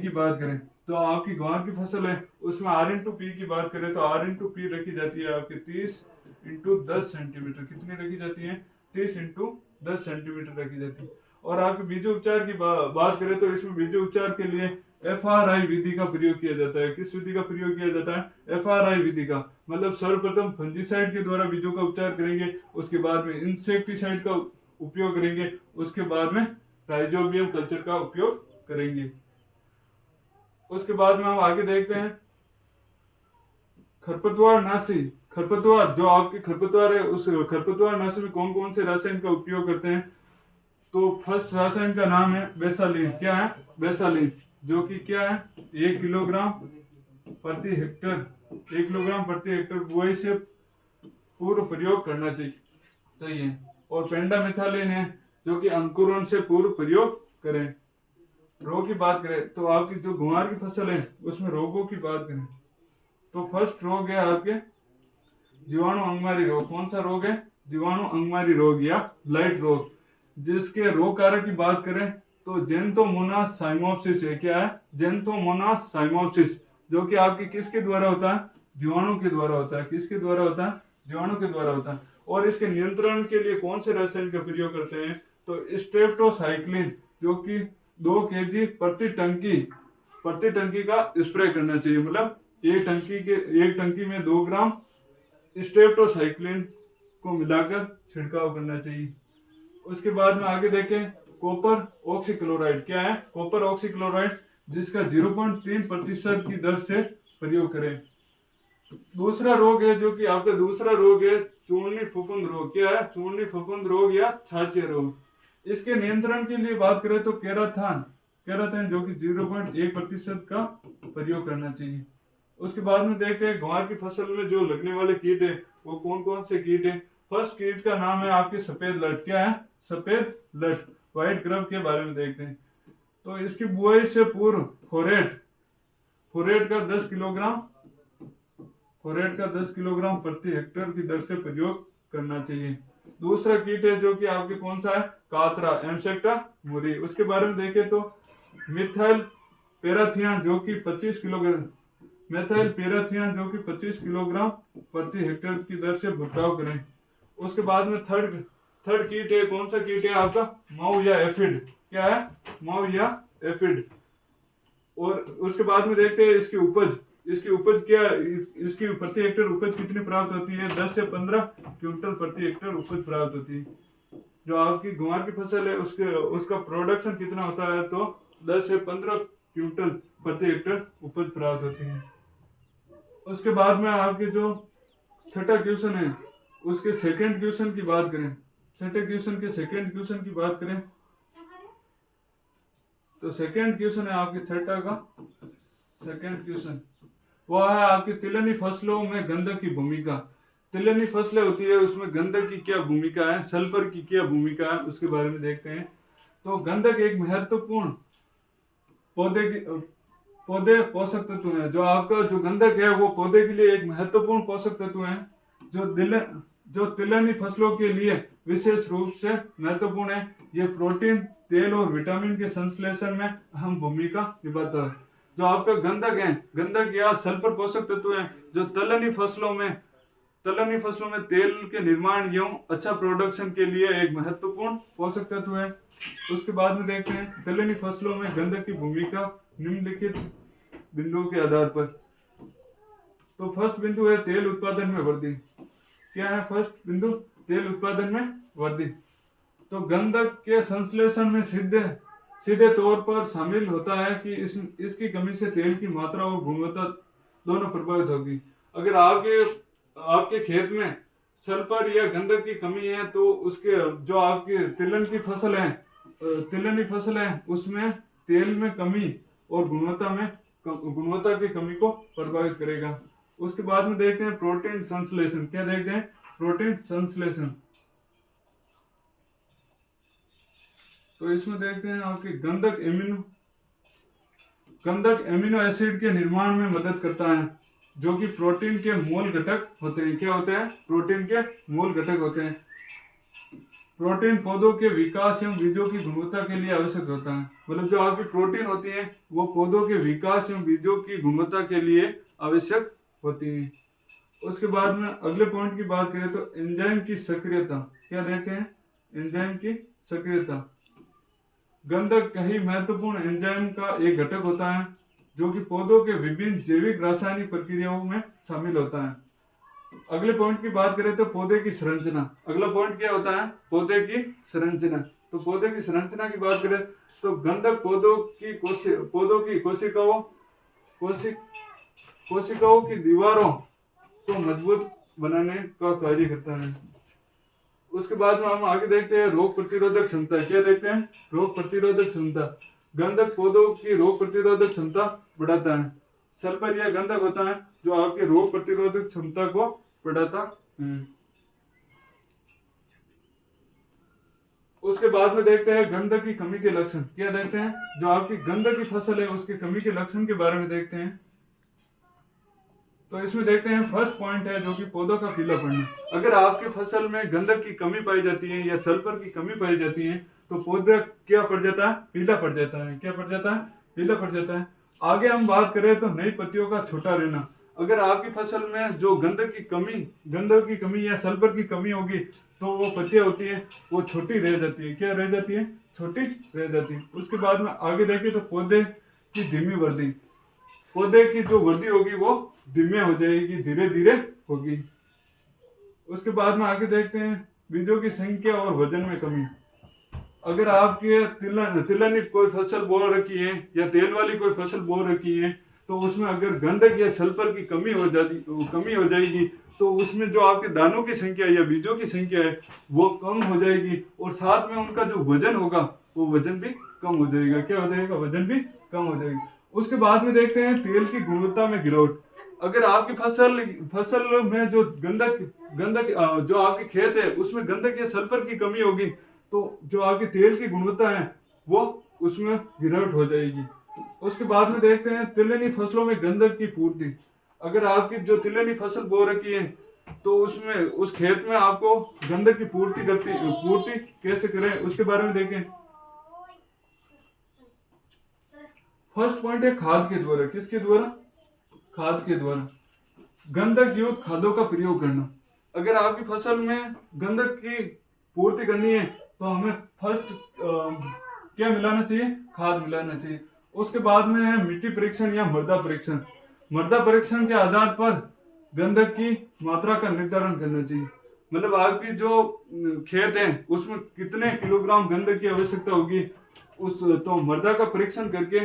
बात करें तो आपकी ग्वार की फसल है उसमें R/P की बात करें तो R/P रखी जाती है आपके 30 × 10 सेंटीमीटर। कितनी रखी जाती है? 30 × 10 सेंटीमीटर रखी जाती है। और आपके बीजोपचार की बात करें तो इसमें बीजोपचार के लिए FRI विधि का प्रयोग किया जाता है। किस विधि का प्रयोग किया जाता है? FRI विधि का। मतलब सर्वप्रथम फंजीसाइड के द्वारा बीजों का उपचार करेंगे, उसके बाद में इंसेक्टिसाइड का उपयोग करेंगे, उसके बाद में राइजोबियम कल्चर का उपयोग करेंगे। उसके बाद में हम आगे देखते हैं खरपतवार नाशी। खरपतवार जो आपकी खरपतवार है उस खरपतवार नाशी में कौन कौन से रासायन का उपयोग करते हैं? तो फर्स्ट रासायन का नाम है बेसालीन। क्या है? बेसालीन, जो कि क्या है? 1 किलोग्राम प्रति हेक्टेयर बुआई से पूर्व प्रयोग करना चाहिए। और पेंडामिथालिन है जो कि अंकुरण से पूर्व प्रयोग करें। रोग की बात करें तो आपकी जो ग्वार की फसल है उसमें रोगों की बात करें तो फर्स्ट रोग है आपके जीवाणु अंगमारी रोग। कौन सा रोग है? जीवाणु अंगमारी रोग या ब्लाइट रोग। जिसके रोग कारक की बात करें तो जेंथोमोनास साइमोप्सिस है। क्या है? जेंथोमोनास साइमोप्सिस, जो कि आपकी किसके द्वारा होता है? जीवाणु के द्वारा होता है। किसके द्वारा होता है? जीवाणु के द्वारा होता है। और इसके नियंत्रण के लिए कौन से रसायन का प्रयोग करते हैं? तो स्ट्रेप्टोसाइक्लिन, जो कि 2 kg प्रति टंकी का स्प्रे करना चाहिए। मतलब एक टंकी में 2 ग्राम स्ट्रेप्टोसाइक्लिन को मिलाकर छिड़काव करना चाहिए। उसके बाद में आगे देखें, कॉपर ऑक्सीक्लोराइड। क्या है? कॉपर ऑक्सीक्लोराइड, जिसका 0.3% की दर से प्रयोग करें। दूसरा रोग है जो कि आपका दूसरा रोग है चूर्णी फफूंद रोग। क्या है? चूर्णी फफूंद रोग या छाछे रोग। इसके नियंत्रण के लिए बात करें तो केराथान जो कि 0.1% का प्रयोग करना चाहिए। उसके बाद में देखते हैं ग्वार की फसल में जो लगने वाले कीट है वो कौन कौन से कीट है। फर्स्ट कीट का नाम है आपके सफेद लट। क्या है? सफेद लट, व्हाइट ग्रब के बारे में देखते हैं। तो इसकी बुआई से पूर्व फोरेट का 10 किलोग्राम प्रति हेक्टेयर की दर से प्रयोग करना चाहिए। दूसरा कीट है जो कि आपके कौन सा है? कातरा, एमसेक्टा मुरी। उसके बारे में देखें तो मिथाइल पैराथियान जो कि 25 किलोग्राम प्रति हेक्टेयर की दर से छिड़काव करें। उसके बाद में थर्ड कीट है, कौन सा कीट है आपका? माऊ या एफिड। क्या है? माऊ या एफिड। और उसके बाद में देखते हैं इसकी उपज क्या, इसकी प्रति हेक्टेयर उपज कितनी प्राप्त होती है? 10 से 15 क्विंटल प्रति हेक्टेयर उपज प्राप्त होती है। जो आपकी ग्वार की फसल है उसका प्रोडक्शन कितना होता है? तो 10 से 15 क्विंटल प्रति हेक्टेयर उपज प्राप्त होती है। उसके बाद में आपके जो छठा क्वेश्चन है उसके सेकंड क्वेश्चन की बात करें। छठे क्वेश्चन के सेकंड क्वेश्चन की बात करें तो सेकंड क्वेश्चन है आपके छठा का सेकंड क्वेश्चन, वह है आपकी तिलहनी फसलों में गंधक की भूमिका। तिलहनी फसलें होती है उसमें गंधक की क्या भूमिका है, सल्फर की क्या भूमिका है, उसके बारे में देखते हैं। तो गंधक एक महत्वपूर्ण पौधे पोषक तत्व है। जो आपका जो गंधक है वो पौधे के लिए एक महत्वपूर्ण पोषक तत्व है जो तिलहनी फसलों के लिए विशेष रूप से महत्वपूर्ण है। ये प्रोटीन, तेल और विटामिन के संश्लेषण में अहम भूमिका निभाता है। जो आपका गंधक या सल्फर पोषक तत्व है जो तिलहनी फसलों में तेल के निर्माण एवं अच्छा प्रोडक्शन के लिए एक महत्वपूर्ण पोषक तत्व है। उसके बाद में देखते हैं तिलहनी फसलों में गंधक की भूमिका निम्नलिखित बिंदुओं के आधार पर। तो फर्स्ट बिंदु है तेल उत्पादन में वृद्धि। क्या है फर्स्ट बिंदु? तेल उत्पादन में वृद्धि। तो गंधक के संश्लेषण में सीधे तौर पर शामिल होता है कि इसकी कमी से तेल की मात्रा और गुणवत्ता दोनों प्रभावित होगी। अगर आपके खेत में सल्फर या गंधक की कमी है तो उसके जो आपकी तिलहनी फसल है उसमें तेल में कमी और गुणवत्ता की कमी को प्रभावित करेगा। उसके बाद में देखते हैं प्रोटीन संश्लेषण। क्या देखते हैं? प्रोटीन संश्लेषण। तो इसमें देखते हैं आपके गंधक एमिनो एसिड के निर्माण में मदद करता है जो कि प्रोटीन के मूल घटक होते हैं। क्या होते हैं? प्रोटीन के मूल घटक होते हैं। प्रोटीन पौधों के विकास एवं बीजों की गुणवत्ता के लिए आवश्यक होता है। मतलब जो आपकी प्रोटीन होती है वो पौधों के विकास एवं बीजों की गुणवत्ता के लिए आवश्यक होती है। उसके बाद में अगले पॉइंट की बात करें तो एंजाइम की सक्रियता। क्या देखते हैं? एंजाइम की सक्रियता। गंधक कई महत्वपूर्ण एंजाइम का एक घटक होता है जो कि पौधों के विभिन्न जैविक रासायनिक प्रक्रियाओं में शामिल होता है। अगले पॉइंट की बात करें तो पौधे की संरचना। अगला पॉइंट क्या होता है? पौधे की संरचना। तो पौधे की संरचना की बात करें तो गंधक पौधों की कोशिकाओं की दीवारों को मजबूत बनाने का कार्य करता है। उसके बाद में हम आगे देखते हैं रोग प्रतिरोधक क्षमता। क्या देखते हैं? रोग प्रतिरोधक क्षमता। गंधक पौधों की रोग प्रतिरोधक क्षमता बढ़ाता है। सल्फर या गंधक होता है जो आपके रोग प्रतिरोधक क्षमता को बढ़ाता है। उसके बाद में देखते हैं गंधक की कमी के लक्षण। क्या देखते हैं? जो आपकी गंधक की फसल है उसकी कमी के लक्षण के बारे में देखते हैं। तो इसमें देखते हैं फर्स्ट पॉइंट है जो कि पौधों का पीला पड़ना। अगर आपकी फसल में गंधक की कमी पाई जाती है या सल्फर की कमी पाई जाती है तो पौधा क्या पड़ जाता है, पीला पड़ जाता है। क्या पड़ जाता है, पीला पड़ जाता है। आगे हम बात करें तो नई पत्तियों का छोटा रहना। अगर आपकी फसल में जो गंधक की कमी या सल्फर की कमी होगी तो वो पत्तियां होती है वो छोटी रह जाती है। क्या रह जाती है, छोटी रह जाती है। उसके बाद में आगे देखें तो पौधे की धीमी वृद्धि, पौधे की जो वृद्धि होगी वो धीमे हो जाएगी, धीरे धीरे होगी। उसके बाद में आगे देखते हैं बीजों की संख्या और वजन में कमी। अगर आपके तिलहनी कोई फसल बो रखी है या तेल वाली कोई फसल बो रखी है तो उसमें अगर गंधक या सल्फर की कमी हो जाएगी तो उसमें जो आपके दानों की संख्या या बीजों की संख्या है वो कम हो जाएगी और साथ में उनका जो वजन होगा वो वजन भी कम हो जाएगा। क्या हो जाएगा, वजन भी कम हो जाएगी। उसके बाद में देखते हैं तेल की गुणवत्ता में गिरावट। अगर आपकी फसल में जो गंधक जो आपके खेत है उसमें गंधक या सल्फर की कमी होगी तो जो आपकी तेल की गुणवत्ता है वो उसमें गिरावट हो जाएगी। उसके बाद में देखते हैं तिलहनी फसलों में गंधक की पूर्ति। अगर आपकी जो तिलहनी फसल बो रखी है तो उसमें उस खेत में आपको गंधक की पूर्ति कैसे करें उसके बारे में देखें। फर्स्ट पॉइंट है खाद के द्वारा। किसके द्वारा, खाद के द्वारा। गंधक युक्त खादों का प्रयोग करना। अगर आपकी फसल में गंधक की पूर्ति करनी है तो हमें फर्स्ट क्या मिलाना चाहिए, खाद मिलाना चाहिए। उसके बाद में है मिट्टी परीक्षण या मृदा परीक्षण। मृदा परीक्षण के आधार पर गंधक की मात्रा का निर्धारण करना चाहिए। मतलब आपकी जो खेत है उसमें कितने किलोग्राम गंधक की आवश्यकता होगी तो मृदा का परीक्षण करके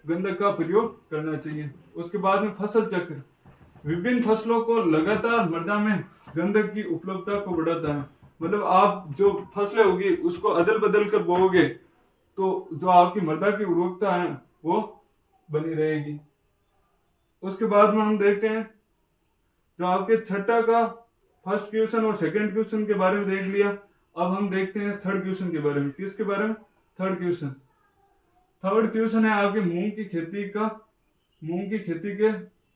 गंधक का प्रयोग करना चाहिए। उसके बाद में फसल चक्र विभिन्न फसलों को लगातार मृदा में गंधक की उपलब्धता को बढ़ाता है। मतलब आप जो फसलें होगी उसको अदल बदल कर बोओगे तो जो आपकी मृदा की उर्वरकता है वो बनी रहेगी। उसके बाद में हम देखते हैं जो आपके छठा का फर्स्ट क्वेश्चन और सेकंड क्वेश्चन के बारे में देख लिया। अब हम देखते हैं थर्ड क्वेश्चन के बारे में। किसके बारे में, थर्ड क्वेश्चन है आपके मूंग की खेती के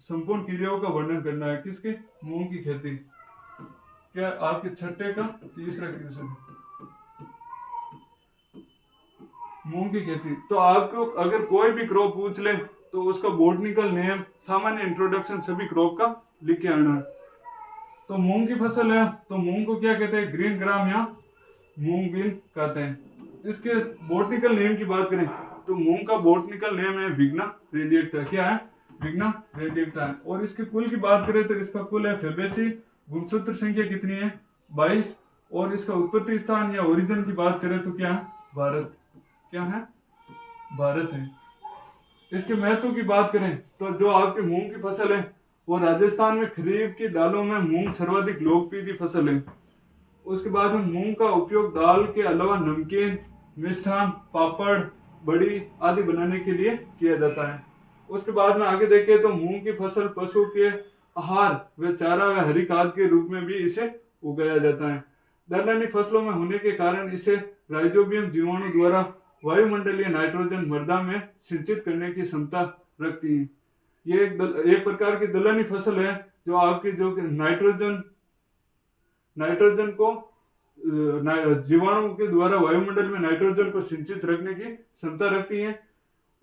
संपूर्ण क्रियाओं का वर्णन करना है। किसके, मूंग की खेती। क्या आपके छठे का तीसरा क्वेश्चन मूंग की खेती। तो आपको अगर कोई भी क्रॉप पूछ ले तो उसका बॉटनिकल नेम, सामान्य इंट्रोडक्शन सभी क्रॉप का लिख के आना है। तो मूंग की फसल है तो मूंग को क्या कहते हैं, ग्रीन ग्राम या मूंग बीन कहते हैं। इसके बॉटनिकल नेम की बात करें तो मूंग का बॉटनिकल नेम है विग्ना रेडिएक्टा। क्या है, विग्ना रेडिएक्टा है। और इसके कुल की बात करें तो इसका कुल है फेबेसी। गुणसूत्र संख्या कितनी है, 22। और इसका उत्पत्ति स्थान या ओरिजिन की बात करें तो क्या है, भारत। क्या है, भारत है। इसके महत्व की बात करें तो जो आपकी मूंग की फसल है वो राजस्थान में खरीफ की दालों में मूंग सर्वाधिक लोकप्रिय फसल है। उसके बाद में मूंग का उपयोग दाल के अलावा नमकीन, मिष्ठान, पापड़, बड़ी आदि बनाने के लिए किया जाता है। उसके बाद में आगे देखें तो मूंग की फसल पशु के आहार व चारा व हरी खाद के रूप में भी इसे उगाया जाता है। दलहनी फसलों में होने के कारण इसे राइजोबियम जीवाणु द्वारा वायुमंडलीय नाइट्रोजन मृदा में सिंचित करने की क्षमता रखती है। ये एक प्रकार की दलहनी फसल है जो आपकी जो नाइट्रोजन को जीवाणु के द्वारा वायुमंडल में नाइट्रोजन को सिंचित रखने की क्षमता रखती है।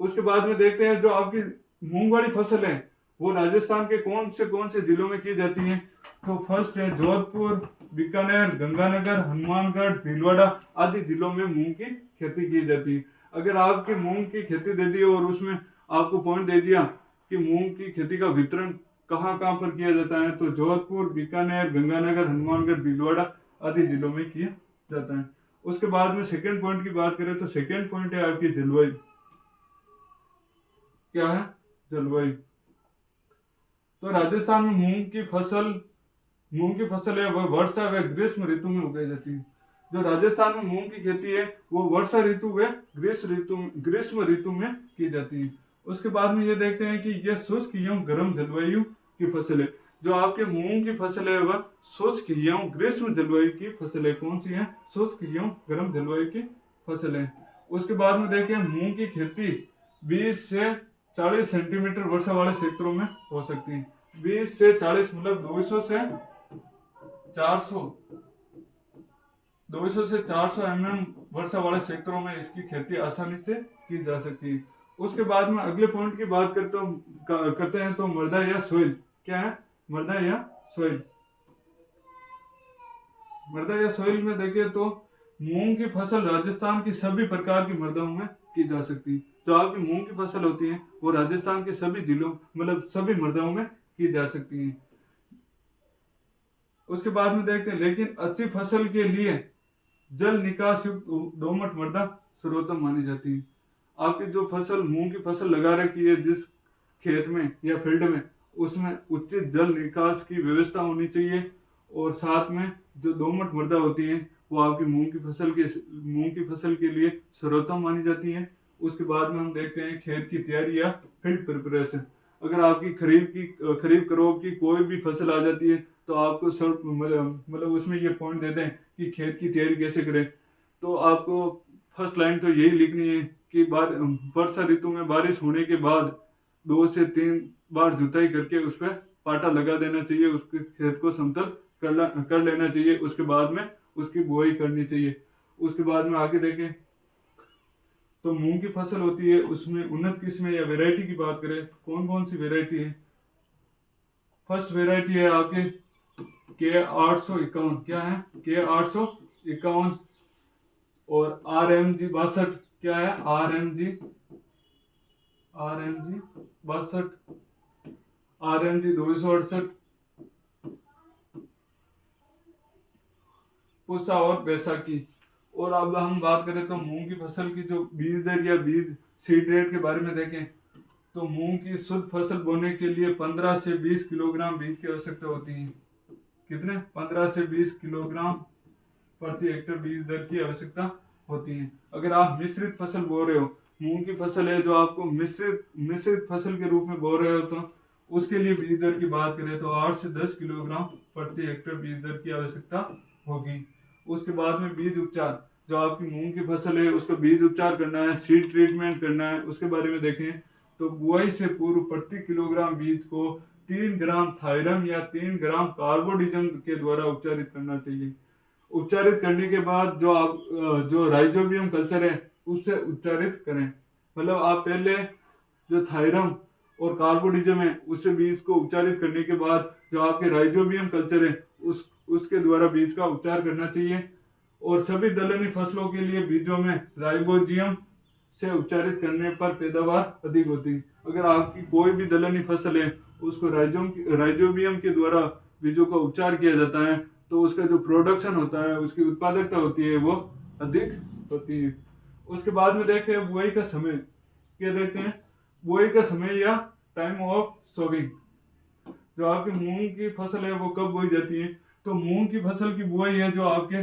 उसके बाद में देखते हैं जो आपकी मूंग वाली फसल है वो राजस्थान के कौन से जिलों में की जाती है। तो फर्स्ट है जोधपुर, बीकानेर, गंगानगर, हनुमानगढ़, भीलवाड़ा आदि जिलों में मूंग की खेती की जाती है। अगर आपकी मूंग की खेती दे दी और उसमें आपको पॉइंट दे दिया कि मूंग की खेती का वितरण कहाँ पर किया जाता है तो जोधपुर, बीकानेर, गंगानगर, हनुमानगढ़, भीलवाड़ा आदि जिलों में किया जाता है। उसके बाद में सेकंड पॉइंट की बात करें तो सेकंड पॉइंट है आपकी जलवायु। क्या है, जलवायु। तो राजस्थान में मूंग की फसल है वह वर्षा व ग्रीष्म ऋतु में उगाई जाती है। जो राजस्थान में मूंग की खेती है वो वर्षा ऋतु व ग्रीष्म ऋतु में की जाती है। उसके बाद में ये देखते हैं कि यह शुष्क एवं गर्म जलवायु की फसल है। जो आपके मूंग की फसल है वह शुष्क एवं ग्रीष्म जलवायु की फसल है। कौन सी है, शुष्क एवं गर्म जलवायु की फसल है। उसके बाद में देखिए मूंग की खेती 20 से 40 सेंटीमीटर वर्षा वाले क्षेत्रों में हो सकती है। 20 से 40 मतलब 200 से 400 mm वर्षा वाले क्षेत्रों में इसकी खेती आसानी से की जा सकती है। उसके बाद में अगले पॉइंट की बात करते हैं तो मृदा या सोइल। क्या है? मृदा या सोइल। मृदा या सोइल में देखें तो मूंग की फसल राजस्थान की सभी प्रकार की मृदाओं में की जा सकती है। जो आपकी मूंग की फसल होती है वो राजस्थान के सभी जिलों मतलब सभी मृदाओं में की जा सकती है। उसके बाद में देखते हैं लेकिन अच्छी फसल के लिए जल निकास युक्त दोमट मृदा सर्वोत्तम मानी जाती है। आपकी जो फसल मूंग की फसल लगा रखी है जिस खेत में या फील्ड में, उसमें उचित जल निकास की व्यवस्था होनी चाहिए और साथ में जो दोमट मृदा होती है वो आपकी मूंग की फसल के लिए सर्वोत्तम मानी जाती है। उसके बाद में हम देखते हैं खेत की तैयारी या फील्ड प्रिपरेशन। अगर आपकी खरीफ क्रॉप की कोई भी फसल आ जाती है तो आपको मतलब उसमें ये पॉइंट देते हैं कि खेत की तैयारी कैसे करें। तो आपको फर्स्ट लाइन तो यही लिखनी है कि वर्षा ऋतु में बारिश होने के बाद 2 से 3 बार जुताई करके उस पर पाटा लगा देना चाहिए, उसके खेत को समतल कर लेना चाहिए। उसके बाद में उसकी बुआई करनी चाहिए। उसके बाद में आगे देखें तो मूंग की फसल होती है उसमें उन्नत किस्में या वैरायटी की बात करें तो कौन कौन सी वैरायटी है। फर्स्ट वैरायटी है आपके K851। क्या है? K851 और RMG 62। क्या है? RMG 62, RMG 268, पूसा और बैसाखी। और अब हम बात करें तो मूंग की फसल की जो बीज दर या बीज सीड रेट के बारे में देखें तो मूंग की शुद्ध फसल बोने के लिए 15 से 20 किलोग्राम बीज की आवश्यकता होती है। कितने? 15 से 20 किलोग्राम प्रति हेक्टेयर बीज दर की आवश्यकता होती है। अगर आप मिश्रित फसल बो रहे हो, मूंग की फसल है जो आपको मिश्रित फसल के रूप में बो रहे हो तो उसके लिए बीज दर की बात करें तो 8 से 10 किलोग्राम प्रति हेक्टेयर बीज दर की आवश्यकता होगी। उसके बाद में बीज उपचार, जो आपकी मूंग की फसल है उसका बीज उपचार करना है, सीड ट्रीटमेंट करना है, उसके बारे में देखें तो बुआई से पूर्व प्रति किलोग्राम बीज को 3 ग्राम थायरम या 3 ग्राम कार्बोडिजम के द्वारा उपचारित करना चाहिए। उपचारित करने के बाद जो राइजोबियम कल्चर है उससे उपचारित करें। मतलब आप पहले जो थायरम और कार्बोडिजम है उससे बीज को उपचारित करने के बाद जो आपके राइजोबियम कल्चर है उसके द्वारा बीज का उपचार करना चाहिए। और सभी दलहनी फसलों के लिए बीजों में राइजोबियम से उपचारित करने पर पैदावार अधिक होती है। अगर आपकी कोई भी दलहनी फसल है उसको राइजोबियम के द्वारा बीजों का उपचार किया जाता है तो उसका जो प्रोडक्शन होता है, उसकी उत्पादकता होती है वो अधिक होती है। उसके बाद में देखते हैं बुआई का समय। क्या देखते हैं? बुआई का समय या टाइम ऑफ सोविंग। जो आपकी मूंग की फसल है वो कब बोई जाती है? तो मूंग की फसल की बुआई है जो आपके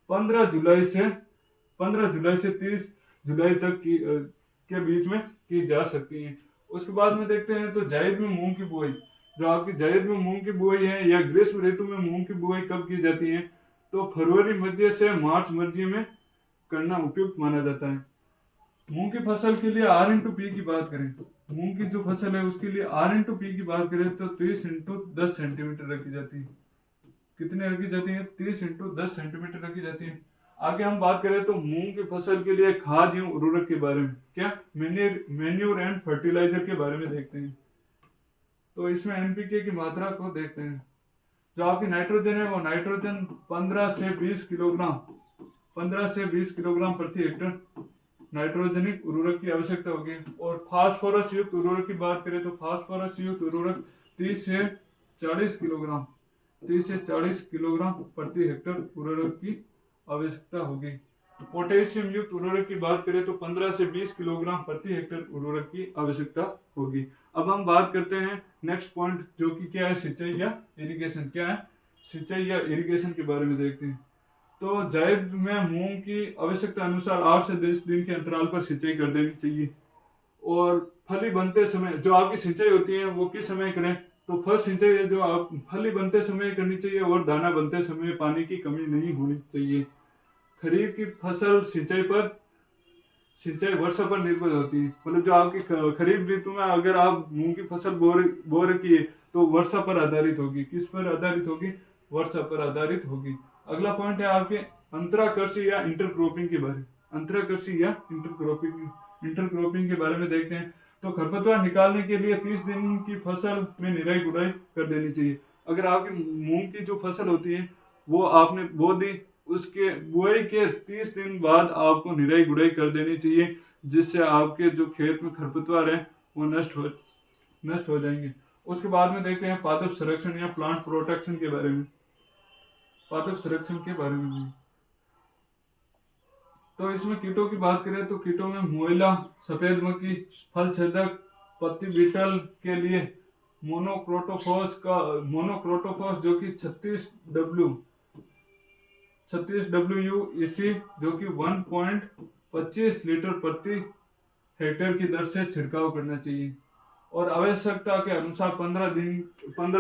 15 जुलाई से 30 जुलाई तक के बीच में की जा सकती है। उसके बाद में देखते हैं तो जायद में मूंग की बुआई। जो आपकी जायद में मूंग की बुआई है या ग्रीष्म ऋतु में मूंग की बुआई कब की जाती है? तो फरवरी मध्य से मार्च मध्य में करना उपयुक्त माना जाता है। मूंग की फसल के लिए R/P की बात करें, मूंग की जो फसल है उसके लिए R/P की बात करें तो 30 × 10 सेंटीमीटर रखी जाती है। कितने रखी जाती है? 30 × 10 सेंटीमीटर रखी जाती है। आगे हम बात करें तो मूंग की फसल के लिए खाद एवं उर्वरक के बारे में, क्या मैन्योर एंड फर्टिलाइजर के बारे में देखते हैं। तो इसमें NPK की मात्रा को देखते हैं। जो आपकी नाइट्रोजन है वो नाइट्रोजन 15 से 20 किलोग्राम प्रति हेक्टेयर नाइट्रोजनिक उर्वरक की आवश्यकता होगी। और फास्फोरस युक्त उर्वरक की बात करें तो फास्फोरस युक्त उर्वरक 30 से 40 किलोग्राम प्रति हेक्टेयर उर्वरक की आवश्यकता होगी। पोटेशियम युक्त उर्वरक की बात करें तो 15 से 20 किलोग्राम प्रति हेक्टेयर उर्वरक की आवश्यकता होगी। अब हम बात करते हैं नेक्स्ट पॉइंट जो कि क्या है? सिंचाई या इरिगेशन। क्या है? सिंचाई या इरिगेशन के बारे में देखते हैं। तो जायद में मूंग की आवश्यकता अनुसार 8 से 10 दिन के अंतराल पर सिंचाई कर देनी चाहिए। और फली बनते समय जो आपकी सिंचाई होती है वो किस समय करें? तो फर्स्ट सिंचाई है जो आप फली बनते समय करनी चाहिए और दाना बनते समय पानी की कमी नहीं होनी चाहिए। खरीफ की फसल सिंचाई वर्षा पर निर्भर होती है। मतलब जो आपकी खरीफ ऋतु में अगर आप मूंग की फसल बो रखी है तो वर्षा पर आधारित होगी। किस पर आधारित होगी? वर्षा पर आधारित होगी। अगला पॉइंट है आपके अंतराकृषि या इंटरक्रॉपिंग के बारे में। अंतराकृषि या इंटरक्रॉपिंग के बारे में देखते हैं। तो खरपतवार निकालने के लिए 30 दिन की फसल में निराई गुड़ाई कर देनी चाहिए। अगर आपकी मूंग की जो फसल होती है वो आपने बो दी, उसके बुआई के 30 दिन बाद आपको निराई गुड़ाई कर देनी चाहिए, जिससे आपके जो खेत में खरपतवार है वो नष्ट हो जाएंगे। उसके बाद में देखते हैं पादप संरक्षण या प्लांट प्रोटेक्शन के बारे में। पादप संरक्षण के बारे में भी, तो इसमें कीटों की बात करें तो कीटों में मोइला, सफेद मक्खी, फल छेदक, पत्ती बीटल के लिए मोनोक्रोटोफॉस जो कि 36 इसी जो कि 1.25 लीटर प्रति हेक्टेयर की दर से छिड़काव करना चाहिए और आवश्यकता के अनुसार 15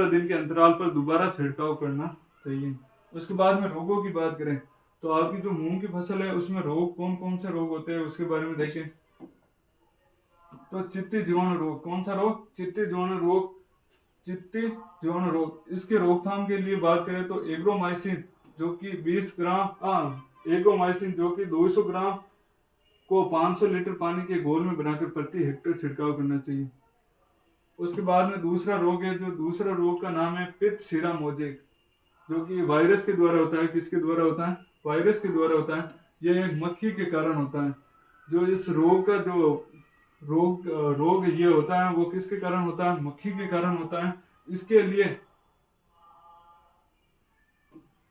दिन के अंतराल पर दोबारा छिड़काव करना चाहिए। उसके बाद में रोगों की बात करें तो आपकी जो मूंग की फसल है उसमें रोग कौन कौन से रोग होते हैं उसके बारे में देखें। तो चित्ती जीवाणु रोग, कौन सा रोग? चित्ती जीवाणु रोग। इसके रोकथाम के लिए बात करें तो एग्रोमाइसिन जो कि 200 ग्राम को 500 लीटर पानी के घोल में बनाकर प्रति हेक्टेयर छिड़काव करना चाहिए। उसके बाद में दूसरा रोग का नाम है पित्त सीरा मोजेक, जो कि वायरस के द्वारा होता है। किसके द्वारा होता है? वायरस के द्वारा होता है। यह एक मक्खी के कारण होता है। जो इस रोग का रोग ये होता है वो किसके कारण होता है? मक्खी के कारण होता है। इसके लिए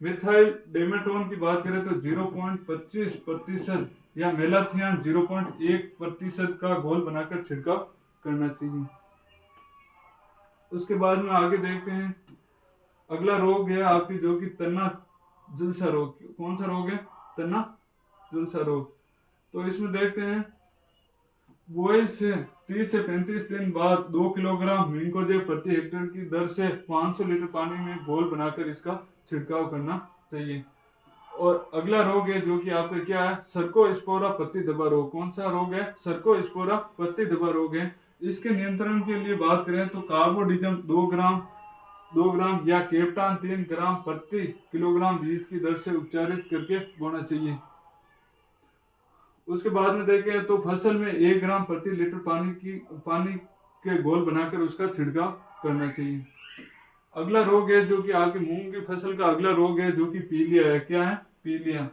मिथाइल डेमेटोन की बात करें तो 0.25% या मेलाथियान 0.1% का घोल बनाकर छिड़काव करना चाहिए। उसके बाद में आगे देखते हैं अगला रोग है आपकी जो कि तना झुलसा रोग। कौन सा रोग है? तना झुलसा रोग। तो इसमें देखते हैं बुआई से 30 से 35 दिन बाद 2 किलोग्राम मिंकोजेब प्रति हेक्टेयर की दर से 500 लीटर पानी में घोल बनाकर इसका छिड़काव करना चाहिए। और अगला रोग है जो कि आपका क्या है? सर्कोस्पोरा पत्ती धब्बा रोग। कौन सा रोग है? सर्कोस्पोरा पत्ती धब्बा रोग है। इसके नियंत्रण के लिए बात करें तो कार्बोडिजम 2 ग्राम या केप्टान 3 ग्राम प्रति किलोग्राम बीज की दर से उपचारित करके बोना चाहिए। उसके बाद में देखें तो फसल में 1 ग्राम प्रति लीटर पानी के घोल बनाकर उसका छिड़काव करना चाहिए। अगला रोग है जो कि आपकी मूंग की फसल का अगला रोग है जो कि पीलिया है। क्या है? पीलिया।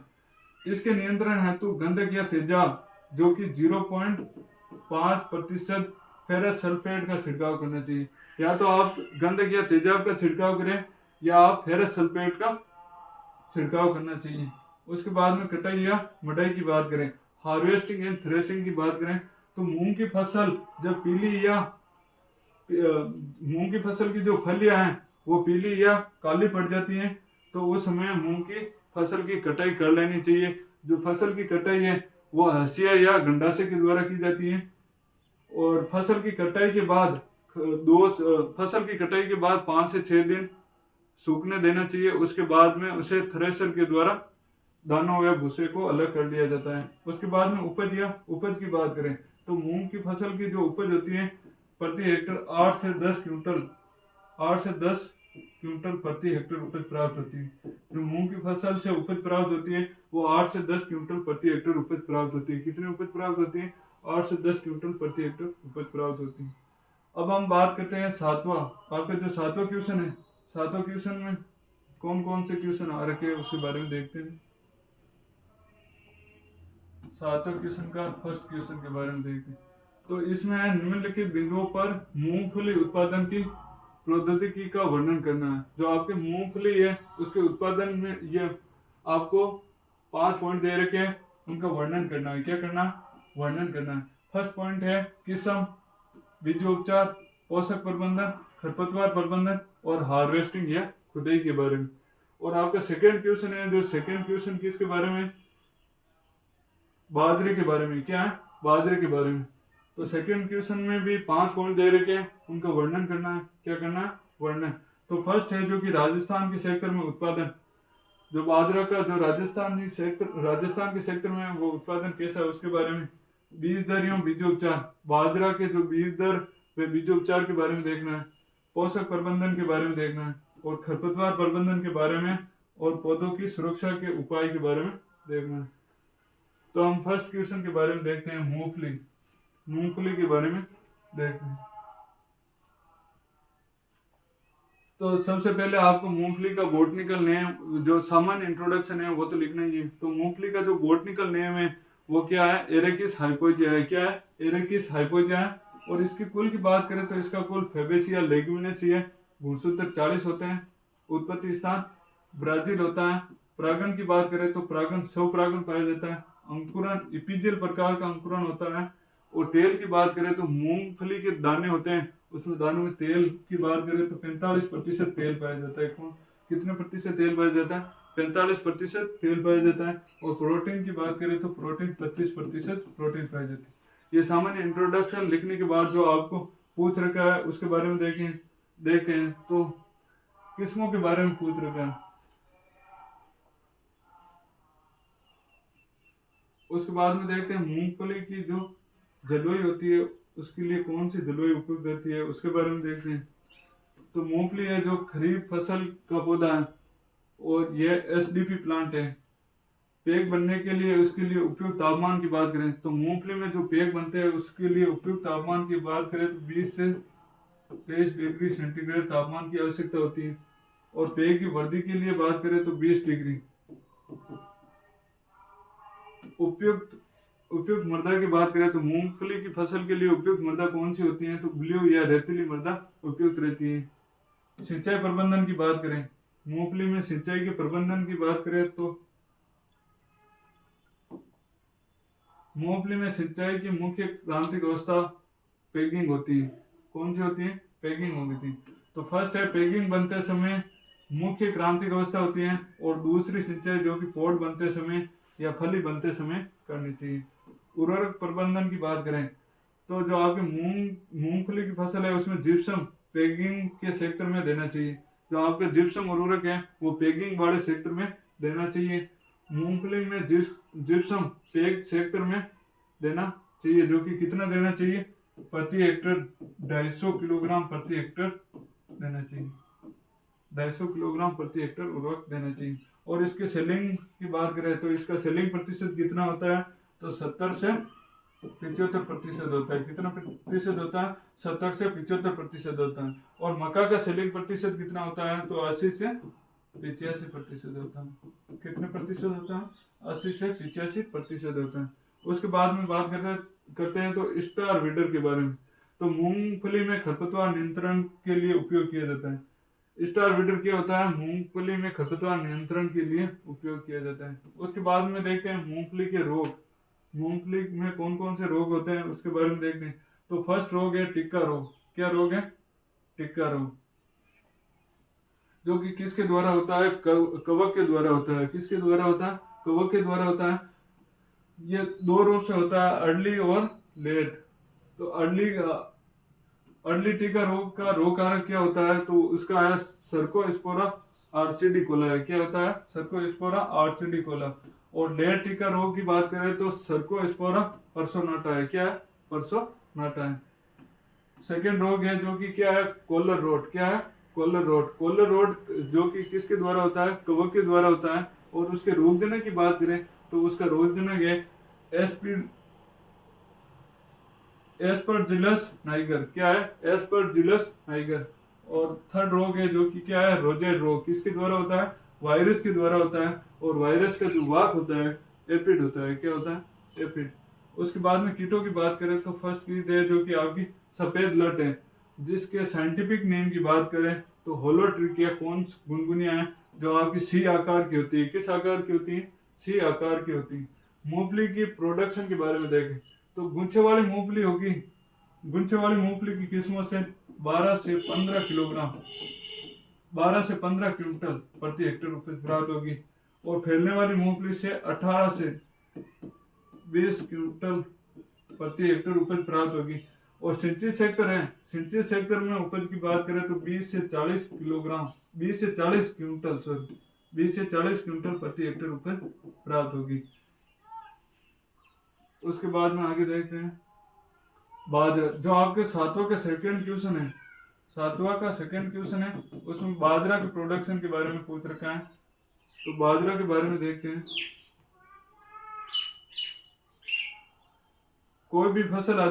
इसके नियंत्रण हेतु गंधक या तेजाब जो कि 0.5% फेरस सल्फेट का छिड़काव करना चाहिए। या तो आप गंधक या तेजाब का छिड़काव करें या आप फेरस सल्फेट का छिड़काव करना चाहिए। उसके बाद में कटाई या मड़ाई की बात करें, हार्वेस्टिंग एंड थ्रेसिंग की बात करें तो मूंग की फसल जब पीली या मूंग की फसल की जो फलियां हैं वो पीली या काली पड़ जाती हैं तो उस समय मूंग की फसल की कटाई कर लेनी चाहिए। जो फसल की कटाई है वो हंसिया या गंडासे के द्वारा की जाती है और फसल की कटाई के बाद 5 से 6 दिन सूखने देना चाहिए। उसके बाद में उसे थ्रेशर के द्वारा दानों या भूसे को अलग कर दिया जाता है। उसके बाद में उपज की बात करें तो मूंग की फसल की जो उपज होती है प्रति हेक्टर 8 से 10 क्विंटल प्रति हेक्टर उपज प्राप्त होती है। जो मूंग की फसल से उपज प्राप्त होती है वो 8 से 10 क्विंटल प्रति हेक्टर उपज प्राप्त होती है। कितनी उपज प्राप्त होती है? 8 से 10 क्विंटल प्रति हेक्टर उपज प्राप्त होती है। अब हम बात करते हैं आपका जो सातवां क्वेश्चन है। सातवां क्वेश्चन में कौन कौन से क्वेश्चन आ रखे हैं उसके बारे में देखते हैं। सातवें क्वेश्चन का फर्स्ट क्वेश्चन के बारे में देखते हैं। तो इसमें है निम्नलिखित बिंदुओं पर मूंगफली उत्पादन की प्रौद्योगिकी का वर्णन करना है। जो आपके मूंगफली है उसके उत्पादन में ये आपको 5 पॉइंट दे रखे हैं, उनका वर्णन करना है। क्या करना है? वर्णन करना है। फर्स्ट पॉइंट है किस्म, बीजोपचार, पोषक प्रबंधन, खरपतवार प्रबंधन और हार्वेस्टिंग या खुदाई के बारे में। और आपका सेकंड क्वेश्चन है, जो सेकंड क्वेश्चन किसके बारे में? बाजरे के बारे में। क्या है? बाजरे के बारे में। तो सेकंड क्वेश्चन में भी 5 पॉइंट दे रखे हैं, उनका वर्णन करना है। क्या करना है? वर्णन। तो फर्स्ट है जो कि राजस्थान के सेक्टर में उत्पादन, जो बाजरा का जो राजस्थान के सेक्टर में वो उत्पादन कैसा है उसके बारे में। बीज दर एवं बीजोपचार, बाजरा के जो बीज दर व बीजोपचार के बारे में देखना है। पोषक प्रबंधन के बारे में देखना है, और खरपतवार प्रबंधन के बारे में, और पौधों की सुरक्षा के उपाय के बारे में देखना है। तो हम फर्स्ट क्वेश्चन के बारे में देखते हैं, मूंगफली। मूंगफली के बारे में देखते हैं। तो सबसे पहले आपको मूंगफली का बॉटनिकल नेम, जो सामान्य इंट्रोडक्शन है वो तो लिखना ही है। तो मूंगफली का जो बॉटनिकल नेम है वो क्या है, एरेकिस हाइपोजिया है। क्या है, एरेकिस हाइपोजिया है। और इसकी कुल की बात करें तो इसका कुल फेबेसिया लेग्यूमिनेसी है। गुणसूत्र 40 होते हैं। उत्पत्ति स्थान ब्राजील होता है। परागण की बात करें तो परागण स्वपरागण पाया जाता है। अंकुरण इपिजियल प्रकार का अंकुरण होता है। और तेल की बात करें तो मूंगफली के दाने होते हैं, उसमें दानों में तेल की बात करें तो 45% तेल पाया जाता है। कितने प्रतिशत तेल पाया जाता है, 45% तेल पाया जाता है। और प्रोटीन की बात करें तो प्रोटीन 25% प्रोटीन पाई जाती है। ये सामान्य इंट्रोडक्शन लिखने के बाद जो आपको पूछ रखा है उसके बारे में देखते हैं। तो किस्मों के बारे में पूछ रखा है। उसके बाद में देखते हैं मूंगफली की जो जलवायु होती है उसके लिए कौन सी जलवायु उपयुक्त रहती है, उसके बारे में देखते हैं। तो मूंगफली है जो खरीफ फसल का पौधा है, और यह एसडीपी प्लांट है। पेक बनने के लिए उसके लिए उपयुक्त तापमान की बात करें तो मूंगफली में जो पेक बनते हैं उसके लिए उपयुक्त तापमान की बात करें तो 20 से 23 डिग्री सेंटीग्रेड तापमान की आवश्यकता होती है। और पेय की वृद्धि के लिए बात करें तो 20 डिग्री। उपयुक्त उपयुक्त मृदा की बात करें तो मूंगफली की फसल के लिए उपयुक्त मृदा कौन सी होती है, तो ब्लू या रेतीली मृदा उपयुक्त रहती है। सिंचाई प्रबंधन की बात करें, मूंगफली में सिंचाई के प्रबंधन की बात करें तो मूंगफली में सिंचाई की मुख्य क्रांतिक अवस्था पेगिंग होती है। कौन सी होती है, पेगिंग होती है। तो फर्स्ट है पेगिंग बनते समय मुख्य क्रांतिक अवस्था होती है, और दूसरी सिंचाई जो कि पॉट बनते समय या फली बनते समय करनी चाहिए। उर्वरक प्रबंधन की बात करें तो जो आपके मूंगफली की फसल है उसमें जिप्सम पेगिंग के सेक्टर में देना चाहिए। जो आपका जिप्सम उर्वरक है वो पेगिंग वाले सेक्टर में देना चाहिए। मूंगफली में जिप्सम पेग सेक्टर में देना चाहिए, जो कि कितना देना चाहिए, प्रति हेक्टर 250 किलोग्राम प्रति हेक्टर देना चाहिए। 250 किलोग्राम प्रति हेक्टर उर्वरक देना चाहिए। और इसके सेलिंग की बात करें तो इसका सेलिंग प्रतिशत कितना होता है, तो 70 से 75% होता है। कितना प्रतिशत होता है, 70 से 75% होता है। और मक्का का सेलिंग प्रतिशत कितना होता है, तो 80 से 85% होता है। कितने प्रतिशत होता है, 80 से 85% होता है। उसके बाद में बात करते हैं तो स्टार वीडर के बारे में। तो मूंगफली में खरपतवार नियंत्रण के लिए उपयोग किया जाता है। स्टार वीडर क्या होता है, मूंगफली में खरपतवार नियंत्रण के लिए उपयोग किया जाता है। उसके बाद में देखते हैं मूंगफली के रोग। मूंगफली में कौन कौन से रोग होते हैं उसके बारे में देखते हैं। तो फर्स्ट रोग है टिक्का रोग। क्या रोग है, टिक्का रोग, जो कि किसके द्वारा होता है, कवक के द्वारा होता है। किसके द्वारा होता है, कवक के द्वारा होता है। ये दो रूप से होता है, अर्ली और लेट। तो अर्ली टिक्का रोग का रोग कारक क्या होता है, तो उसका है सर्कोस्पोरा आर्चिडिकोला है। क्या होता है, सर्कोस्पोरा आर्चिडिकोला। और लेट टिक्का रोग की बात करें तो सर्कोस्पोरा पर्सोनाटा है। क्या है, पर्सोनाटा है। सेकेंड रोग है जो कि क्या है, कॉलर रोड। क्या है, कॉलर रोड। कॉलर रोड जो कि किसके द्वारा होता है, कवक के द्वारा होता है। और उसके रोगजनक की बात करें तो उसका रोगजनक है एस्परजिलस नाइगर। क्या है, एस्परजिलस नाइगर। और थर्ड रोग है जो कि क्या है, रोजेट रोग। किसके द्वारा होता है, वायरस के द्वारा होता है। और वायरस का जो वाहक होता है एपिड होता है। क्या होता है, एपिड। उसके बाद में कीटों की बात करें तो फर्स्ट कीट है जो कि आपकी सफेद लट है, जिसके साइंटिफिक नेम की बात करें तो होलोट्रिकिया कॉन्स गुनगुनिया है, जो आपकी सी आकार की होती है। किस आकार की होती है, सी आकार की होती है। मूंगफली की प्रोडक्शन के बारे में देखें तो गुच्छे वाली मूंगफली होगी। गुच्छे वाली मूंगफली की किस्मों से 12 से 15 किलोग्राम 12 से 15 क्विंटल प्रति हेक्टेयर उपज प्राप्त होगी। और फैलने वाली मूंगफली से 18 से 20 क्विंटल प्रति हेक्टेयर उपज प्राप्त होगी। और सिंचित सेक्टर है, सिंचित सेक्टर में उपज की बात करें तो 20 से 40 क्विंटल प्रति हेक्टेयर उपज प्राप्त होगी। उसके बाद में आगे देखते हैं बाजरा, जो आपके सातों के सेकंड क्वेश्चन है। 7वां का सेकंड क्वेश्चन है, उसमें बाजरा के प्रोडक्शन के बारे में पूछ रखा है। तो बाजरा के बारे में देखते हैं। कोई भी फसल आ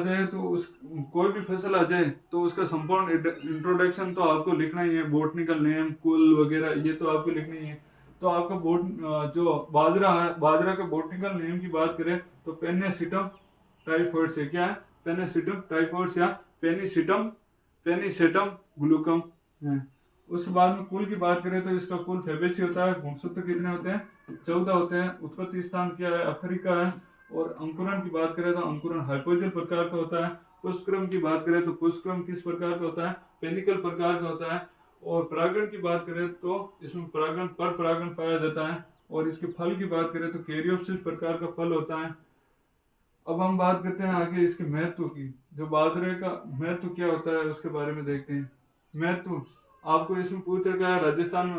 जाए तो उसका संपूर्ण इंट्रोडक्शन तो आपको लिखना ही है, बोटनिकल नेम, कुल वगैरह ये तो आपको लिखना ही है। तो आपका जो बाजरा है, बाजरा का बोटनिकल नेम की बात करें तो पेनिसिटम टाइफोइड्स है। क्या है? पेनिसिटम टाइफोइड्स या पेनिसिटम पेनिसेटम ग्लूकम है। उसके बाद में कुल की बात करें तो इसका कुल फेबेसी होता है। गुणसूत्र कितने होते हैं? 14 होते हैं। उत्पत्ति स्थान क्या है? अफ्रीका है। और अंकुरन की बात करें तो अंकुरन हाइपोजल प्रकार का होता है। पुष्पक्रम की बात करें तो पुष्पक्रम किस प्रकार का होता है? पेनिकल प्रकार का होता है। और परागण की बात करें तो इसमें परागण पर परागण पाया जाता है। और इसके फल की बात करें तो कैरियोप्सिस प्रकार का फल होता है। अब हम बात करते हैं आगे इसके महत्व की। जो बाजरे का महत्व क्या होता है उसके बारे में देखते हैं। महत्व आपको इसमें पूछ रखा है, राजस्थान में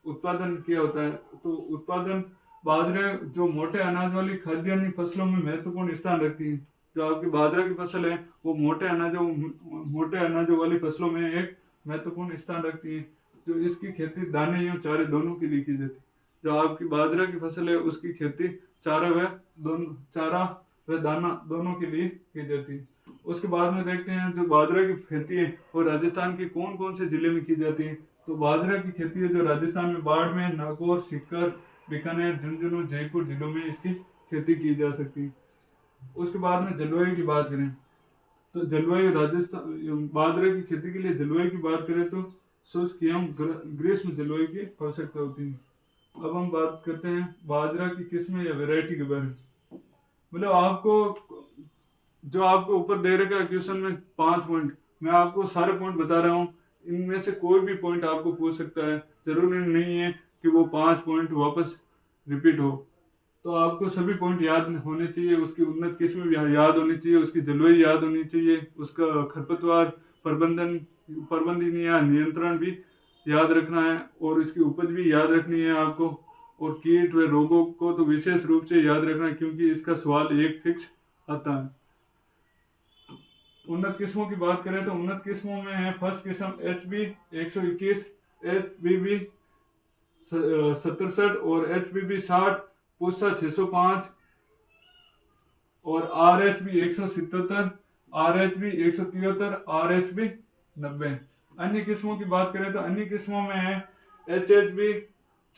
उत्पादन क्या होता है। तो उत्पादन, बाजरे जो मोटे अनाज वाली खाद्यान्य फसलों में महत्वपूर्ण स्थान रखती है। जो आपकी बाजरा की फसल है वो मोटे अनाजों वाली फसलों में एक महत्वपूर्ण स्थान रखती है। जो इसकी खेती दाने एवं चारे दोनों के लिए की जाती है। जो आपकी बाजरा की फसल है उसकी खेती चारा व दाना दोनों के लिए की जाती है। उसके बाद में देखते हैं जो बाजरा की खेती है वो राजस्थान के कौन कौन से जिले में की जाती है। तो बाजरा की खेती है जो राजस्थान में बाड़मेर, नागौर, सीकर, बीकानेर, झुंझुनू, जयपुर जिलों में इसकी खेती की जा सकती है। उसके बाद में जलवायु की बात करें तो जलवायु राजस्थान बाजरे की खेती के लिए जलवायु की बात करें तो शुष्क एवं ग्रीष्म जलवायु की आवश्यकता होती है। अब हम बात करते हैं बाजरा की किस्में या वैरायटी के बारे में। मतलब जो आपको ऊपर दे रखा है क्वेश्चन में 5 पॉइंट, मैं आपको सारे पॉइंट बता रहा हूँ। इनमें से कोई भी पॉइंट आपको पूछ सकता है। जरूरी नहीं है कि वो 5 पॉइंट वापस रिपीट हो। तो आपको सभी पॉइंट याद होने चाहिए। उसकी उन्नत किस्म भी याद होनी चाहिए, उसकी जलवायु याद होनी चाहिए, उसका खरपतवार प्रबंधन या नियंत्रण भी याद रखना है, और इसकी उपज भी याद रखनी है आपको। और कीट व रोगों को तो विशेष रूप से याद रखना है क्योंकि इसका सवाल एक फिक्स आता है। उन्नत किस्मों की बात करें तो उन्नत किस्मों में है फर्स्ट किस्म HB 121, HBB 67 और HBB 60, पूसा 605 और RHB 177, RHB 173, RHB 90। अन्य किस्मों की बात करें तो अन्य किस्मों में है HHB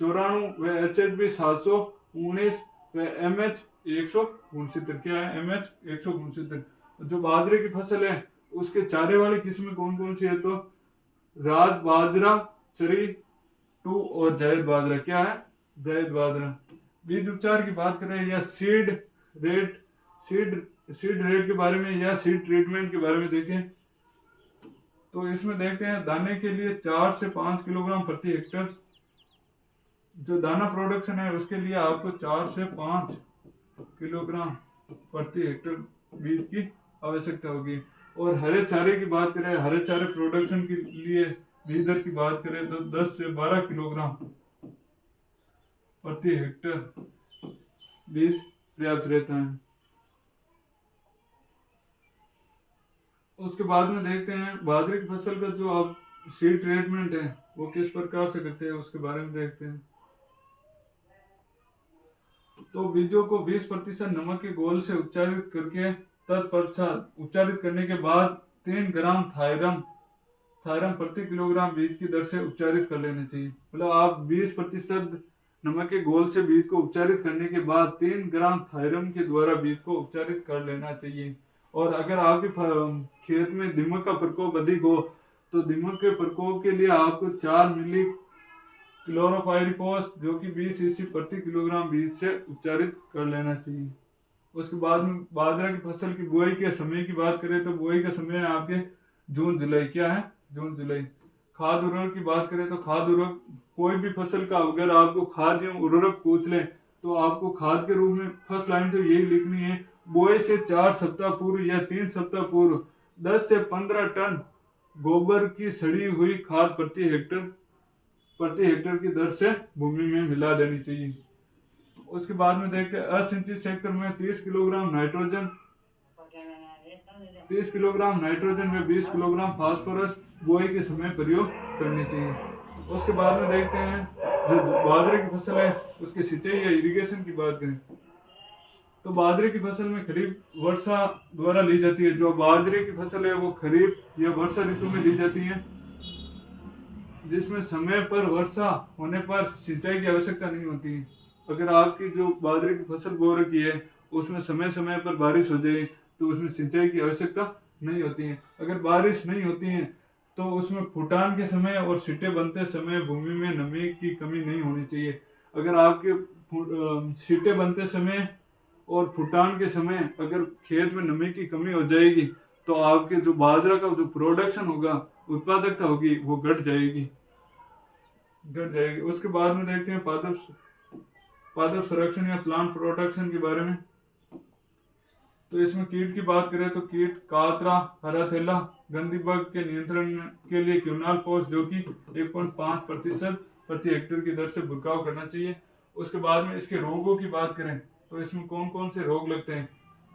94 व HHB 719 व MH 169। क्या है? MH 169। जो बाजरे की फसल है उसके चारे वाली किस्में कौन कौन सी है? तो राज बाजरा, चरी 2 और जायद बाजरा। क्या है? जायद बाजरा। बीज उपचार की बात करें या सीड रेट के बारे में या सीड ट्रीटमेंट के बारे में देखें तो इसमें देखते हैं दाने के लिए 4 से 5 किलोग्राम प्रति हेक्टर। जो दाना प्रोडक्शन है उसके लिए आपको 4 से 5 किलोग्राम प्रति हेक्टर बीज की आवश्यकता होगी। और हरे चारे की बात करें, हरे चारे प्रोडक्शन के लिए बीज दर की बात करें तो 10 से 12 किलोग्राम प्रति हेक्टर बीज पर्याप्त रहता है। उसके बाद में देखते हैं बाजरे की फसल का जो आप सीड ट्रीटमेंट है वो किस प्रकार से करते हैं उसके बारे में देखते हैं। तो बीजों को 20% नमक के घोल से उपचारित करके तत्पश्चात उपचारित करने के बाद 3 ग्राम थायरम प्रति किलोग्राम बीज की दर से उपचारित कर लेना चाहिए। मतलब आप 20% नमक के घोल से बीज को उपचारित करने के बाद 3 ग्राम थायरम के द्वारा बीज को उपचारित कर लेना चाहिए। और अगर आपके खेत में दीमक का प्रकोप अधिक हो तो दीमक के प्रकोप के लिए आपको 4 मिली क्लोरोपाइरिफॉस जो कि 20 ईसी प्रति किलोग्राम बीज से उपचारित कर लेना चाहिए। उसके बाद में बाजरा की फसल की बुआई के समय की बात करें तो बुआई का समय है आपके जून जुलाई। क्या है? जून जुलाई। खाद उर्वरक की बात करें तो खाद उर्वरक कोई भी फसल का अगर आपको खाद एवं उर्वरक पूछ ले तो आपको खाद के रूप में फर्स्ट लाइन तो यही लिखनी है, बुआई से 4 सप्ताह पूर्व या 3 सप्ताह पूर्व 10 से 15 टन गोबर की सड़ी हुई खाद प्रति हेक्टर की दर से भूमि में मिला देनी चाहिए। उसके बाद में देखते हैं असिंचित क्षेत्र में 30 किलोग्राम नाइट्रोजन 30 किलोग्राम नाइट्रोजन व 20 किलोग्राम फास्फोरस बुआई के समय प्रयोग करनी चाहिए। उसके बाद में देखते हैं जो बाजरे की फसल है उसकी सिंचाई या इरिगेशन की बात करें तो बाजरे की फसल में खरीफ वर्षा द्वारा ली जाती है। जो बाजरे की फसल है वो खरीफ या वर्षा ऋतु में ली जाती है, जिसमें समय पर वर्षा होने पर सिंचाई की आवश्यकता नहीं होती है। अगर आपकी जो बाजरे की फसल बो रखी है उसमें समय समय पर बारिश हो जाए तो उसमें सिंचाई की आवश्यकता नहीं होती है। अगर बारिश नहीं होती है तो उसमें फुटान के समय और सिट्टे बनते समय भूमि में नमी की कमी नहीं होनी चाहिए। अगर आपके सिट्टे बनते समय और फुटान के समय अगर खेत में नमी की कमी हो जाएगी तो आपके जो बाजरा का जो प्रोडक्शन होगा, उत्पादकता होगी, वो घट जाएगी। उसके बाद में देखते हैं पादप संरक्षण या प्लांट प्रोटेक्शन के बारे में। तो इसमें कीट की बात करें तो कीट कातरा, हरा थैला, गंदी बग के नियंत्रण के लिए क्यूनाल फोर्स जो कि 1.5% प्रति हेक्टेयर की दर से छिड़काव करना चाहिए। उसके बाद में इसके रोगों की बात करें तो इसमें कौन कौन से रोग लगते हैं।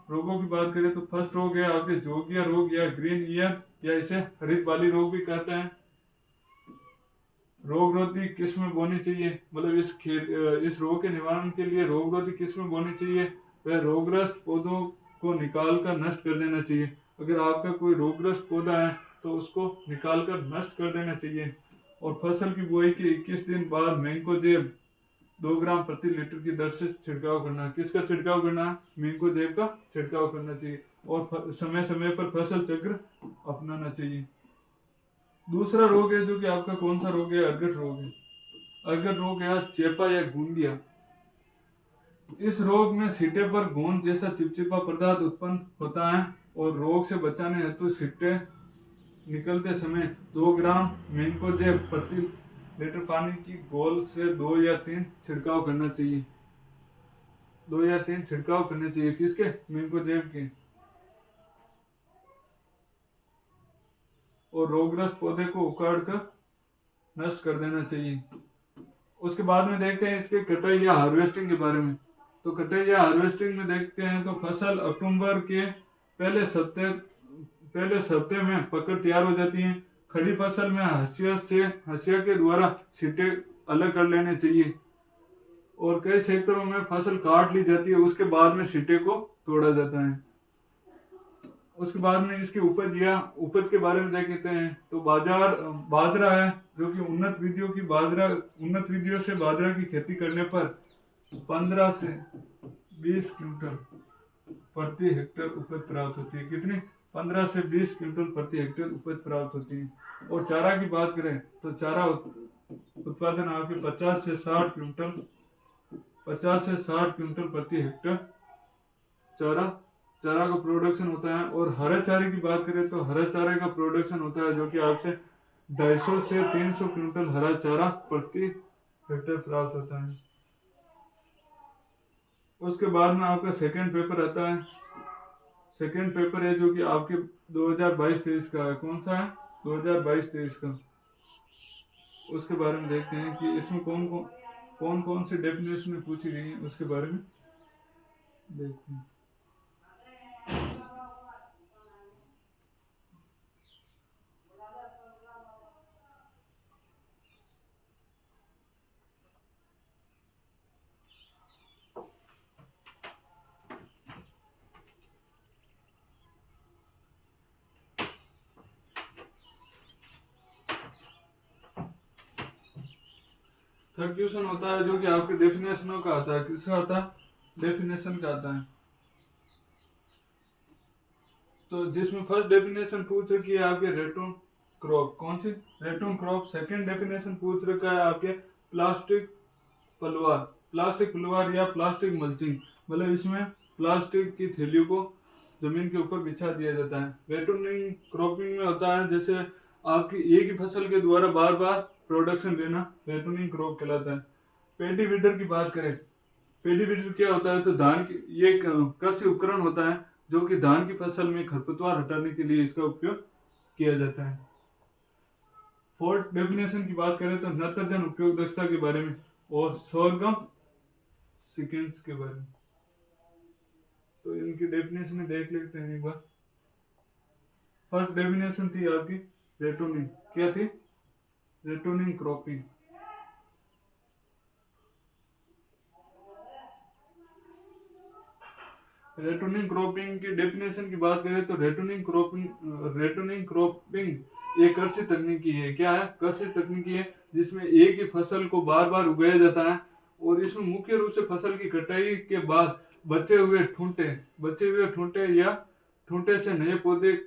रोगों की बात करें तो फर्स्ट रोग है आपके जोगिया रोग या ग्रीन ईयर या इसे हरित बाली रोग भी कहते हैं। रोगरोधी किस्में बोनी चाहिए, मतलब इस रोग के निवारण के लिए रोगरोधी किस्में बोनी चाहिए। वह रोगग्रस्त पौधों को निकाल कर नष्ट कर देना चाहिए। अगर आपका कोई रोगग्रस्त पौधा है तो उसको निकाल कर नष्ट कर देना चाहिए। और फसल की बुआई के 21 दिन बाद मैंकोजेब 2 ग्राम प्रति लीटर की दर से छिड़काव करना है। किसका छिड़काव करना है? मैंकोजेब का छिड़काव करना चाहिए। और समय समय पर फसल चक्र अपनाना चाहिए। दूसरा रोग है जो कि आपका कौन सा रोग है? अर्गट रोग है। अर्गट रोग या चेपा या गूंदिया। इस रोग में सिट्टे पर गोंद जैसा चिपचिपा पदार्थ उत्पन्न होता है और रोग से बचाने हेतु सिट्टे निकलते समय 2 ग्राम मैंकोजेब प्रति लीटर पानी की घोल से 2 या 3 छिड़काव करना चाहिए। 2 या 3 छिड़काव करने चाहिए। किसके? मैंकोजेब के। और रोगग्रस्त पौधे को उखाड़ कर नष्ट कर देना चाहिए। उसके बाद में देखते हैं इसके कटाई या हार्वेस्टिंग के बारे में। तो कटाई या हार्वेस्टिंग में देखते हैं तो फसल अक्टूबर के पहले सप्ताह में पककर तैयार हो जाती है। खड़ी फसल में हंसिया के द्वारा छिट्टे अलग कर लेने चाहिए और कई क्षेत्रों में फसल काट ली जाती है, उसके बाद में छिट्टे को तोड़ा जाता है। उसके बाद में इसकी उपज के बारे में देखते हैं तो बाजरा है जो कि उन्नत विधियों से बाजरा की खेती करने पर 15 से 20 क्विंटल प्रति हेक्टेयर उपज प्राप्त होती है। कितनी? 15 से 20 क्विंटल प्रति हेक्टेयर उपज प्राप्त होती है। और चारा की बात करें तो चारा उत्पादन आपके 50 से 60 क्विंटल प्रति हेक्टेयर चारा का प्रोडक्शन होता है। और हरे चारे की बात करें तो हरे चारे का प्रोडक्शन होता है जो कि आपसे 250 से 300 क्विंटल हरा चारा प्रति हेक्टेयर प्राप्त होता है। उसके बाद में आपका सेकंड पेपर आता है। सेकंड पेपर है जो कि आपके 2022-23 का है। कौन सा है? 2022-23 का। उसके बारे में देखते हैं कि इसमें कौन कौन सी डेफिनेशन पूछी गई है, उसके बारे में देखते हैं। थर्ड क्वेश्चन होता है जो कि आपके डेफिनेशनों का आता है। किसका आता है? डेफिनेशन का आता है। तो जिसमें फर्स्ट डेफिनेशन पूछ रखी है आपके रेटून क्रॉप। कौन सी? रेटून क्रॉप। सेकंड डेफिनेशन पूछ रखा है आपके प्लास्टिक पलवार या प्लास्टिक मल्चिंग, मतलब इसमें प्लास्टिक की थैलियों को जमीन के ऊपर बिछा दिया जाता है। रेटूनिंग क्रॉपिंग में होता है जैसे आपकी एक ही फसल के द्वारा बार बार प्रोडक्शन लेना, रेटूनिंग क्रॉप कहलाता है। पेडी वीडर की बात करें, पेडी वीडर क्या होता है? तो धान की ये कृषि उपकरण होता है जो कि धान की फसल में खरपतवार हटाने के लिए इसका उपयोग किया जाता है। फोर्थ डेफिनेशन की बात करें तो नत्रजन उपयोग दक्षता के बारे में और सोरगम सीक्वेंस के बारे में। तो इनकी डेफिनेशन देख लेते हैं एक बार। फर्स्ट डेफिनेशन थी आपकी रेटोनिंग, क्या थी? रेटोनिंग क्रॉपिंग। रेटोनिंग क्रॉपिंग की डेफिनेशन की बात करें तो रेटोनिंग क्रॉपिंग एक कृषि तकनीकी है। क्या है? कृषि तकनीकी है जिसमें एक ही फसल को बार बार उगाया जाता है और इसमें मुख्य रूप से फसल की कटाई के बाद बचे हुए ठूंठे या ठूंठे से नए पौधे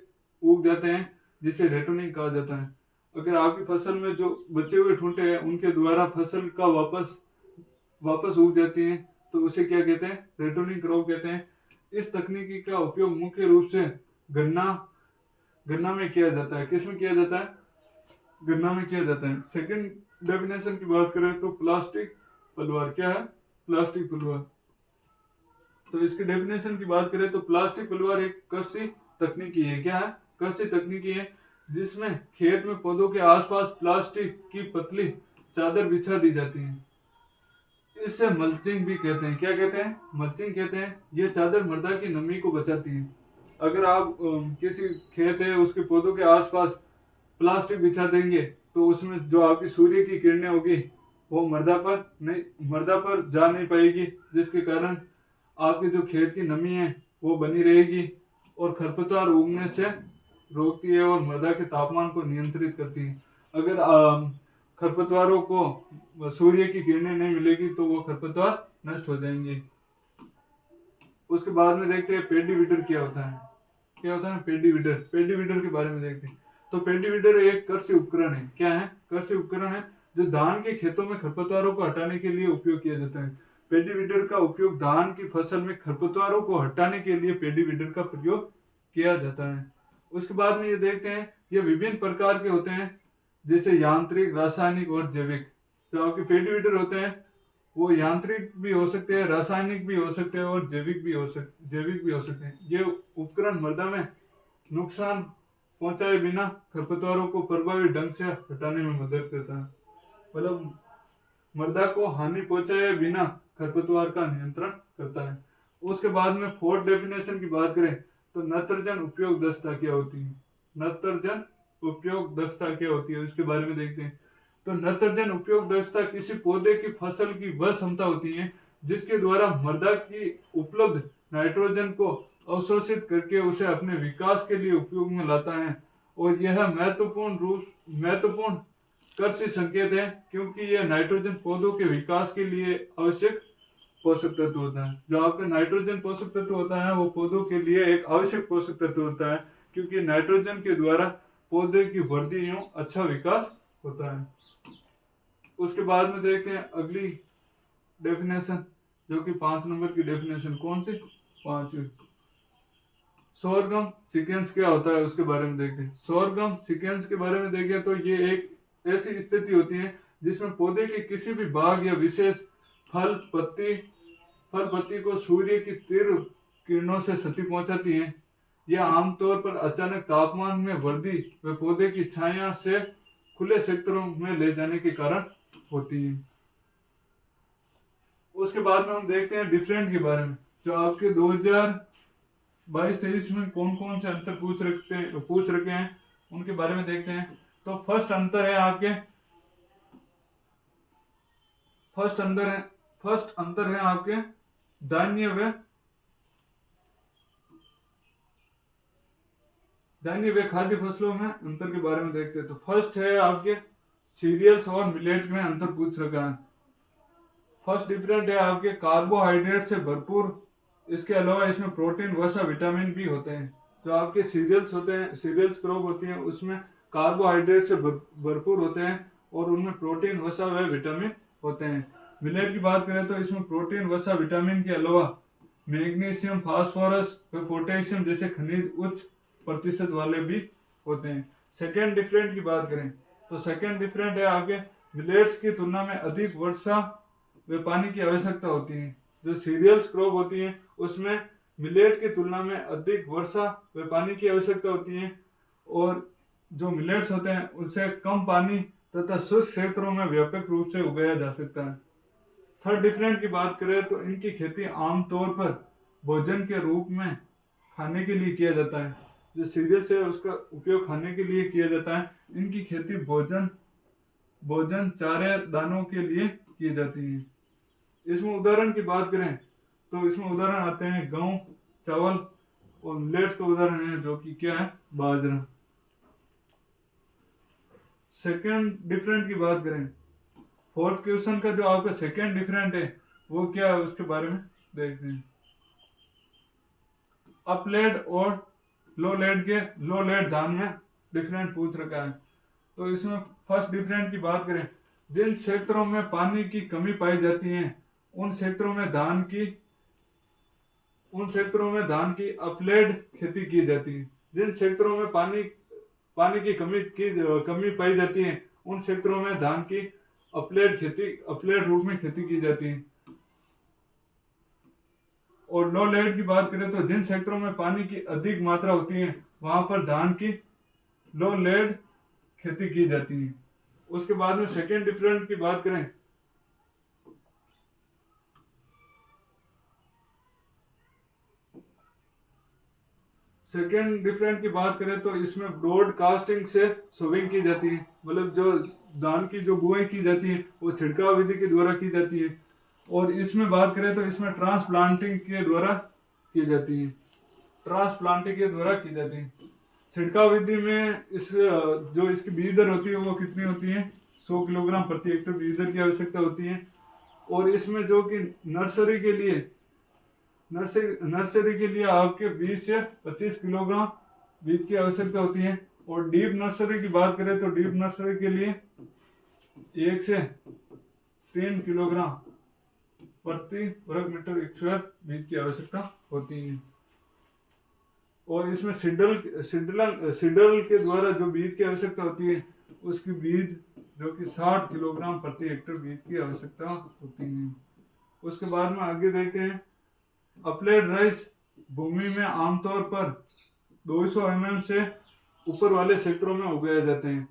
उग जाते हैं, जिसे रेटोनिंग कहा जाता है। अगर आपकी फसल में जो बचे हुए ठूंठे हैं उनके द्वारा फसल का वापस उग जाती हैं तो उसे क्या कहते हैं? रेटोनिंग क्रॉप कहते हैं। इस तकनीकी का उपयोग मुख्य रूप से गन्ना गन्ना में किया जाता है। किस में किया जाता है? गन्ना में किया जाता है। सेकंड डेफिनेशन की बात करें तो प्लास्टिक पलवार। क्या है? प्लास्टिक पलवार। तो इसकी डेफिनेशन की बात करें तो प्लास्टिक पलवार एक कृषि तकनीकी है। क्या है? कृषि तकनीकी है जिसमें खेत में पौधों के आसपास प्लास्टिक की पतली चादर बिछा दी जाती है। इसे मल्चिंग भी कहते हैं। क्या कहते हैं? मल्चिंग कहते हैं। यह चादर मृदा की नमी को बचाती है। अगर आप किसी खेत है उसके पौधों के आसपास प्लास्टिक बिछा देंगे तो उसमें जो आपकी सूर्य की किरणें होगी वो मृदा पर जा नहीं पाएगी, जिसके कारण आपके जो खेत की नमी है वो बनी रहेगी और खरपतवार उगने से रोकती है और मृदा के तापमान को नियंत्रित करती है। अगर खरपतवारों को सूर्य की किरणें नहीं मिलेगी तो वो खरपतवार नष्ट हो जाएंगे। उसके बाद में देखते हैं पेडी वीडर क्या होता है। क्या होता है पेडी वीडर के बारे में देखते हैं। तो पेडी वीडर एक कृषि उपकरण है। क्या है? कृषि उपकरण है जो धान के खेतों में खरपतवारों को हटाने के लिए उपयोग किया जाता है। पेडी वीडर का उपयोग धान की फसल में खरपतवारों को हटाने के लिए पेडी वीडर का प्रयोग किया जाता है। उसके बाद में ये देखते हैं ये विभिन्न प्रकार के होते हैं, जैसे यांत्रिक, रासायनिक और जैविक। जो आपके पेडी वीडर होते हैं वो यांत्रिक भी हो सकते हैं, रासायनिक भी हो सकते हैं और जैविक भी हो सकते हैं। ये उपकरण मृदा में नुकसान पहुंचाए बिना खरपतवारों को प्रभावी ढंग से हटाने में मदद करता है। मतलब मृदा को हानि पहुंचाए बिना खरपतवार का नियंत्रण करता है। उसके बाद में फोर्थ डेफिनेशन की बात करें तो नत्रजन उपयोग दक्षता क्या होती है। नत्रजन उपयोग दक्षता क्या होती है उसके बारे में देखते हैं। तो नत्रजन उपयोग दक्षता किसी पौधे की फसल की वह क्षमता होती है जिसके द्वारा मृदा की उपलब्ध नाइट्रोजन को अवशोषित करके उसे अपने विकास के लिए उपयोग में लाता है। और यह महत्वपूर्ण कृषि संकेत है क्योंकि यह नाइट्रोजन पौधों के विकास के लिए आवश्यक पोषक तत्व होता है। जो आपका नाइट्रोजन पोषक तत्व होता है वो पौधों के लिए एक आवश्यक पोषक तत्व होता है, क्योंकि नाइट्रोजन के द्वारा पौधे की वृद्धि एवं अच्छा विकास होता है। उसके बाद में देखते हैं अगली डेफिनेशन, जो कि 5 नंबर की डेफिनेशन। कौन सी? 5। सोरगम सीक्वेंस क्या होता है उसके बारे में देखते हैं। सोरगम सीक्वेंस के बारे में देखें तो ये एक ऐसी स्थिति होती है जिसमें पौधे के किसी भी भाग या विशेष फल पत्ती को सूर्य की तीव्र किरणों से क्षति पहुंचाती है। यह आमतौर पर अचानक तापमान में वृद्धि व पौधे की छाया से खुले क्षेत्रों में ले जाने के कारण होती है। उसके बाद में हम देखते हैं डिफरेंट के बारे में, जो आपके 2022-23 में कौन कौन से अंतर पूछ रखे हैं उनके बारे में देखते हैं। तो फर्स्ट अंतर है आपके धान्य व खाद्य फसलों में अंतर के बारे में देखते हैं। तो फर्स्ट है आपके सीरियल्स और मिलेट में अंतर पूछ रखा है। फर्स्ट डिफरेंट है आपके कार्बोहाइड्रेट से भरपूर, इसके अलावा इसमें प्रोटीन, वसा, विटामिन भी होते हैं। जो आपके सीरियल्स क्रॉप होती है उसमें कार्बोहाइड्रेट से भरपूर होते हैं और उनमें प्रोटीन, वसा व विटामिन होते हैं। मिलेट की बात करें तो इसमें प्रोटीन, वसा, विटामिन के अलावा मैग्नीशियम, फास्फोरस व पोटेशियम जैसे खनिज उच्च प्रतिशत वाले भी होते हैं। सेकेंड डिफरेंट की बात करें तो सेकेंड डिफरेंट है आपके मिलेट्स की तुलना में अधिक वर्षा व पानी की आवश्यकता होती है। जो सीरियल्स क्रॉप होती है उसमें मिलेट की तुलना में अधिक वर्षा व पानी की आवश्यकता होती है और जो मिलेट्स होते हैं उनसे कम पानी तथा शुष्क क्षेत्रों में व्यापक रूप से उगाया जा सकता है। थर्ड डिफरेंट की बात करें तो इनकी खेती आमतौर पर भोजन के रूप में खाने के लिए किया जाता है। जो सीरियल्स है उसका उपयोग खाने के लिए किया जाता है। इनकी खेती भोजन चारे दानों के लिए की जाती है। इसमें उदाहरण की बात करें तो इसमें उदाहरण आते हैं गेहूं, चावल और मिलेट्स का उदाहरण है जो कि क्या है, बाजरा। सेकंड डिफरेंट की बात करें, फोर्थ क्वेश्चन का जो आपका सेकंड डिफरेंट है वो क्या है उसके बारे में देखते हैं। अपलेड और लो लेड धान में डिफरेंट पूछ रखा है। तो इसमें फर्स्ट डिफरेंट की बात करें, जिन क्षेत्रों में पानी की कमी पाई जाती है उन क्षेत्रों में धान की अपलेड खेती की जाती है। जिन क्षेत्रों में पानी की कमी पाई जाती है उन क्षेत्रों में धान की अपलेड रूप में खेती की जाती है। और लो लेड की बात करें तो जिन क्षेत्रों में पानी की अधिक मात्रा होती है वहां पर धान की लो लेड खेती की जाती है। उसके बाद में सेकेंड डिफरेंट की बात करें, तो इसमें ब्रॉडकास्टिंग से सोविंग की जाती है, मतलब जो धान की जो बुआई की जाती है वो छिड़काव विधि के द्वारा की जाती है। और इसमें बात करें तो इसमें ट्रांसप्लांटिंग के द्वारा की जाती है। छिड़काव विधि में जो इसकी बीज दर होती है वो कितनी होती है, 100 किलोग्राम प्रति हेक्टेयर बीज दर की आवश्यकता होती है। और इसमें जो कि नर्सरी के लिए आपके 20 से 25 किलोग्राम बीज की आवश्यकता होती है। और डीप नर्सरी की बात करें तो डीप नर्सरी के लिए 1 से 3 किलोग्राम प्रति वर्ग मीटर स्क्वायर बीज की आवश्यकता होती है। और इसमें सिडल के द्वारा जो बीज की आवश्यकता होती है उसकी बीज जो कि 60 किलोग्राम प्रति हेक्टेयर बीज की आवश्यकता होती है। उसके बाद में आगे देखते हैं, अपलेड राइस भूमि में आमतौर पर 200 mm से ऊपर वाले क्षेत्रों में उगाए जाते हैं।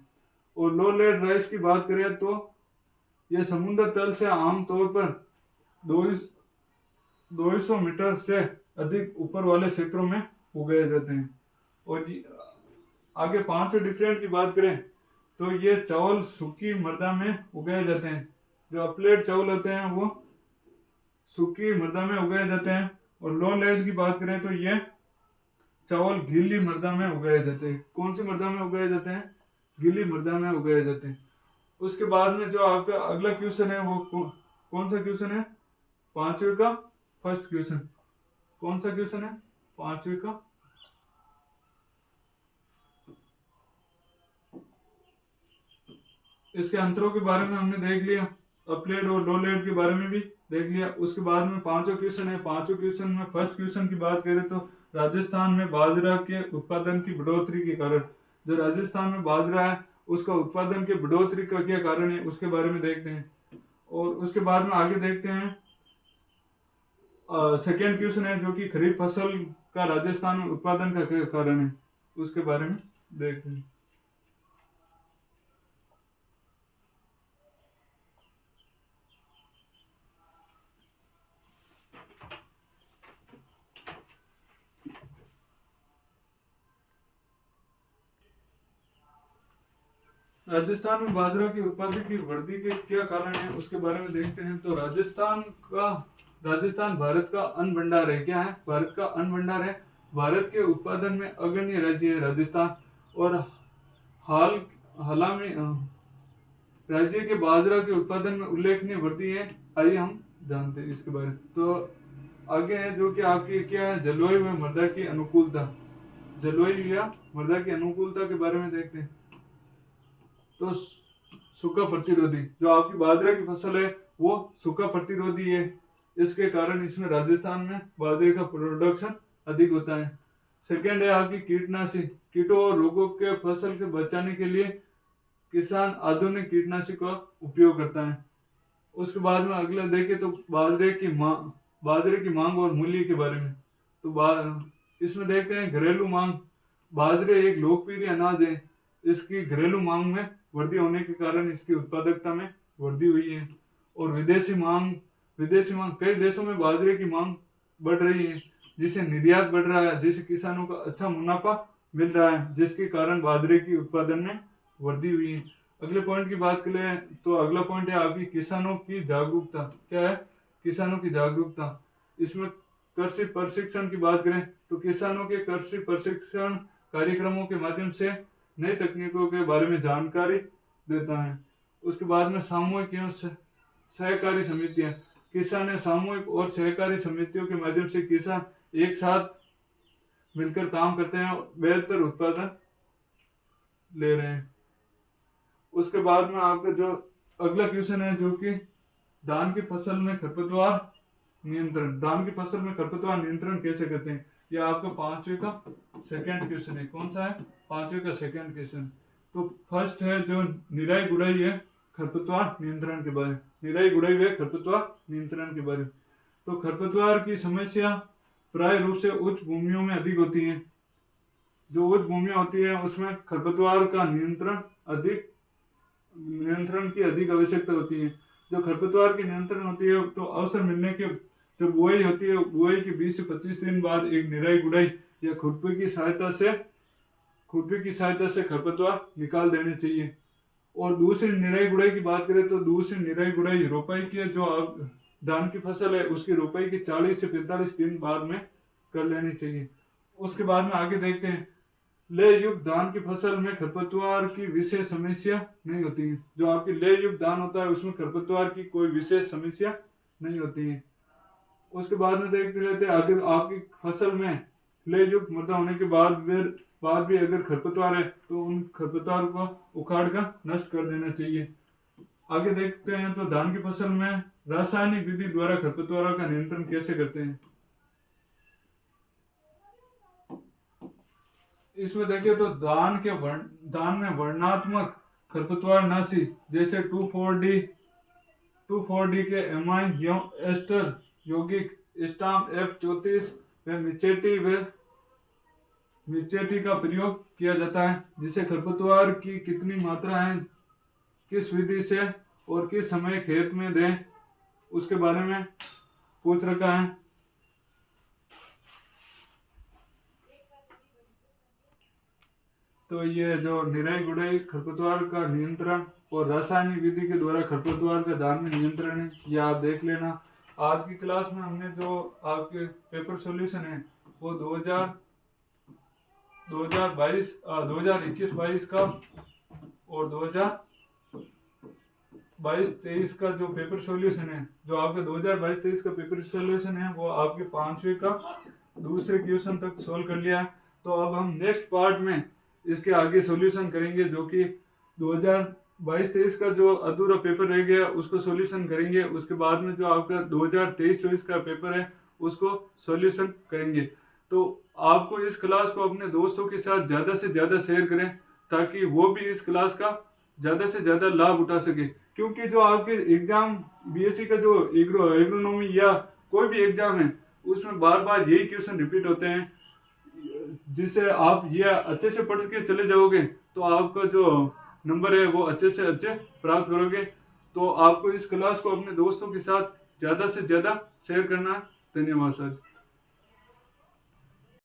और लो लेड राइस की बात करें तो यह समुद्र तल से आमतौर पर 200 मीटर से अधिक ऊपर वाले क्षेत्रों में उगाए जाते हैं। और आगे पांचवें डिफरेंट की बात करें तो ये चावल सूखी मृदा में उगाए जाते हैं। जो अपलेड चावल होते हैं वो सूखी मृदा में उगाए जाते हैं। और लो लेड की बात करें तो ये चावल गीली मृदा में उगाए जाते हैं। कौन सी मृदा में उगाए जाते हैं, गीली मृदा में उगाए जाते हैं। उसके बाद में जो आपका अगला क्वेश्चन है वो कौन सा क्वेश्चन है, पांचवे का फर्स्ट क्वेश्चन। कौन सा क्वेश्चन है, पांचवे का इसके अंतरों के बारे में हमने देख लिया, अपलेड और लो लेड के बारे में भी देख लिया। उसके बाद में पांचों क्वेश्चन है। पांचों क्वेश्चन में फर्स्ट क्वेश्चन की बात करें तो राजस्थान में बाजरा के उत्पादन की बढ़ोतरी के कारण, जो राजस्थान में बाजरा है उसका उत्पादन के बढ़ोतरी का क्या कारण है उसके बारे में देखते हैं। और उसके बाद में आगे देखते हैं सेकेंड क्वेश्चन है जो कि खरीफ फसल का राजस्थान में उत्पादन का क्या कारण है उसके बारे में देखते हैं। राजस्थान में बाजरा की उत्पादन की वृद्धि के क्या कारण है उसके बारे में देखते हैं। तो राजस्थान भारत का अन्न भंडार है। क्या है, भारत का अन्न भंडार है। भारत के उत्पादन में अग्रणी राज्य है राजस्थान। और हाल में राज्य के बाजरा के उत्पादन में उल्लेखनीय वृद्धि है। आइए हम जानते हैं इसके बारे में। तो आगे है जो कि आपकी क्या है, जलवायु व मृदा की अनुकूलता। जलवायु या मृदा की अनुकूलता के बारे में देखते हैं। तो सूखा प्रतिरोधी, जो आपकी बाजरा की फसल है वो सूखा प्रतिरोधी है। इसके कारण इसमें राजस्थान में बाजरे का प्रोडक्शन अधिक होता है। सेकेंड है आपकी कीटनाशी, कीटों और रोगों के फसल के बचाने के लिए किसान आधुनिक कीटनाशी का उपयोग करता है। उसके बाद में अगला देखें तो बाजरे की मांग और मूल्य के बारे में। तो इसमें देखते हैं घरेलू मांग। बाजरे एक लोकप्रिय अनाज है। इसकी घरेलू मांग में वृद्धि होने के कारण इसकी उत्पादकता में वृद्धि हुई है। और विदेशी मांग, कई देशों में बाजरे की मांग बढ़ रही है जिससे निर्यात बढ़ रहा है, जिससे किसानों का अच्छा मुनाफा मिल रहा है, जिसके कारण बाजरे की उत्पादन में वृद्धि हुई है। अगले पॉइंट की बात करें तो अगला पॉइंट है आपकी किसानों की जागरूकता। क्या है? किसानों की जागरूकता। इसमें कृषि प्रशिक्षण की बात करें तो किसानों के कृषि प्रशिक्षण कार्यक्रमों के माध्यम से नई तकनीकों के बारे में जानकारी देता है। उसके बाद में सामूहिक एवं सहकारी समितियां। किसान सामूहिक और सहकारी समितियों के माध्यम से किसान एक साथ मिलकर काम करते हैं और बेहतर उत्पादन ले रहे हैं। उसके बाद में आपका जो अगला क्वेश्चन है जो कि धान की फसल में खरपतवार नियंत्रण। धान की फसल में खरपतवार नियंत्रण कैसे करते हैं, यह आपका 5वें का सेकंड क्वेश्चन है। कौन सा है? 5वें का सेकंड क्वेश्चन। तो फर्स्ट है जो निराई गुड़ाई है खरपतवार नियंत्रण के बारे में। निराई गुड़ाई है खरपतवार नियंत्रण के बारे में। तो खरपतवार की समस्या प्राय रूप से उच्च भूमियों में अधिक होती है। जो उच्च भूमियां होती है उसमें खरपतवार का नियंत्रण की अधिक आवश्यकता होती है। जो खरपतवार की नियंत्रण होती है तो अवसर मिलने के जो बुआई होती है, बुआई के 20 से 25 दिन बाद एक निराई गुड़ाई या खुरपी की सहायता से खरपतवार निकाल देने चाहिए। और दूसरी निराई गुड़ाई की बात करें तो दूसरी निराई गुड़ाई रोपाई की जो धान की फसल है उसकी रोपाई के 40 से 45 दिन बाद में कर लेनी चाहिए। उसके बाद में आगे देखते हैं। लय युक्त धान की फसल में खरपतवार की विशेष समस्या नहीं होती है। जो आपकी लय युक्त धान होता है उसमें खरपतवार की कोई विशेष समस्या नहीं होती है। उसके बाद में देखते रहते हैं अगर आपकी फसल में लय युक्त मृदा होने के बाद भी अगर खरपतवार है तो उन खरपतवार को उखाड़ कर नष्ट कर देना चाहिए। आगे देखते हैं तो धान की फसल में रासायनिक विधि द्वारा खरपतवारों का नियंत्रण कैसे करते हैं। इसमें देखिए तो धान में वर्णात्मक खरपतवार नाशी जैसे 2,4-D के एमाइन एस्टर यौगिक स्टाम F34 व मिचेटी का प्रयोग किया जाता है, जिसे खरपतवार की कितनी मात्रा है, किस विधि से और किस समय खेत में दें, उसके बारे में पूछ रखा है। तो ये जो निराई गुड़ाई खरपतवार का नियंत्रण और रासायनिक विधि के द्वारा खरपतवार का धान में नियंत्रण है, ये आप देख लेना। आज की क्लास में हमने जो आपके पेपर सॉल्यूशन है वो 2021-22 का और 2022-23 का जो पेपर सॉल्यूशन है, जो आपके 2022-23 का पेपर सॉल्यूशन है वो आपके 5वें का दूसरे क्वेश्चन तक सोल्व कर लिया है। तो अब हम नेक्स्ट पार्ट में इसके आगे सॉल्यूशन करेंगे, जो कि 2022-23 का जो अधूरा पेपर रह गया उसको सॉल्यूशन करेंगे। उसके बाद में जो आपका 2023-24 का पेपर है उसको सॉल्यूशन करेंगे। तो आपको इस क्लास को अपने दोस्तों के साथ ज़्यादा से ज़्यादा शेयर करें ताकि वो भी इस क्लास का ज़्यादा से ज़्यादा लाभ उठा सके। क्योंकि जो आपके एग्जाम बीएससी का जो एग्रोनॉमी या कोई भी एग्जाम है उसमें बार बार यही क्वेश्चन रिपीट होते हैं, जिससे आप ये अच्छे से पढ़ के चले जाओगे तो आपका जो नंबर है वो अच्छे से अच्छे प्राप्त करोगे। तो आपको इस क्लास को अपने दोस्तों के साथ ज़्यादा से ज़्यादा शेयर करना है। धन्यवाद सर।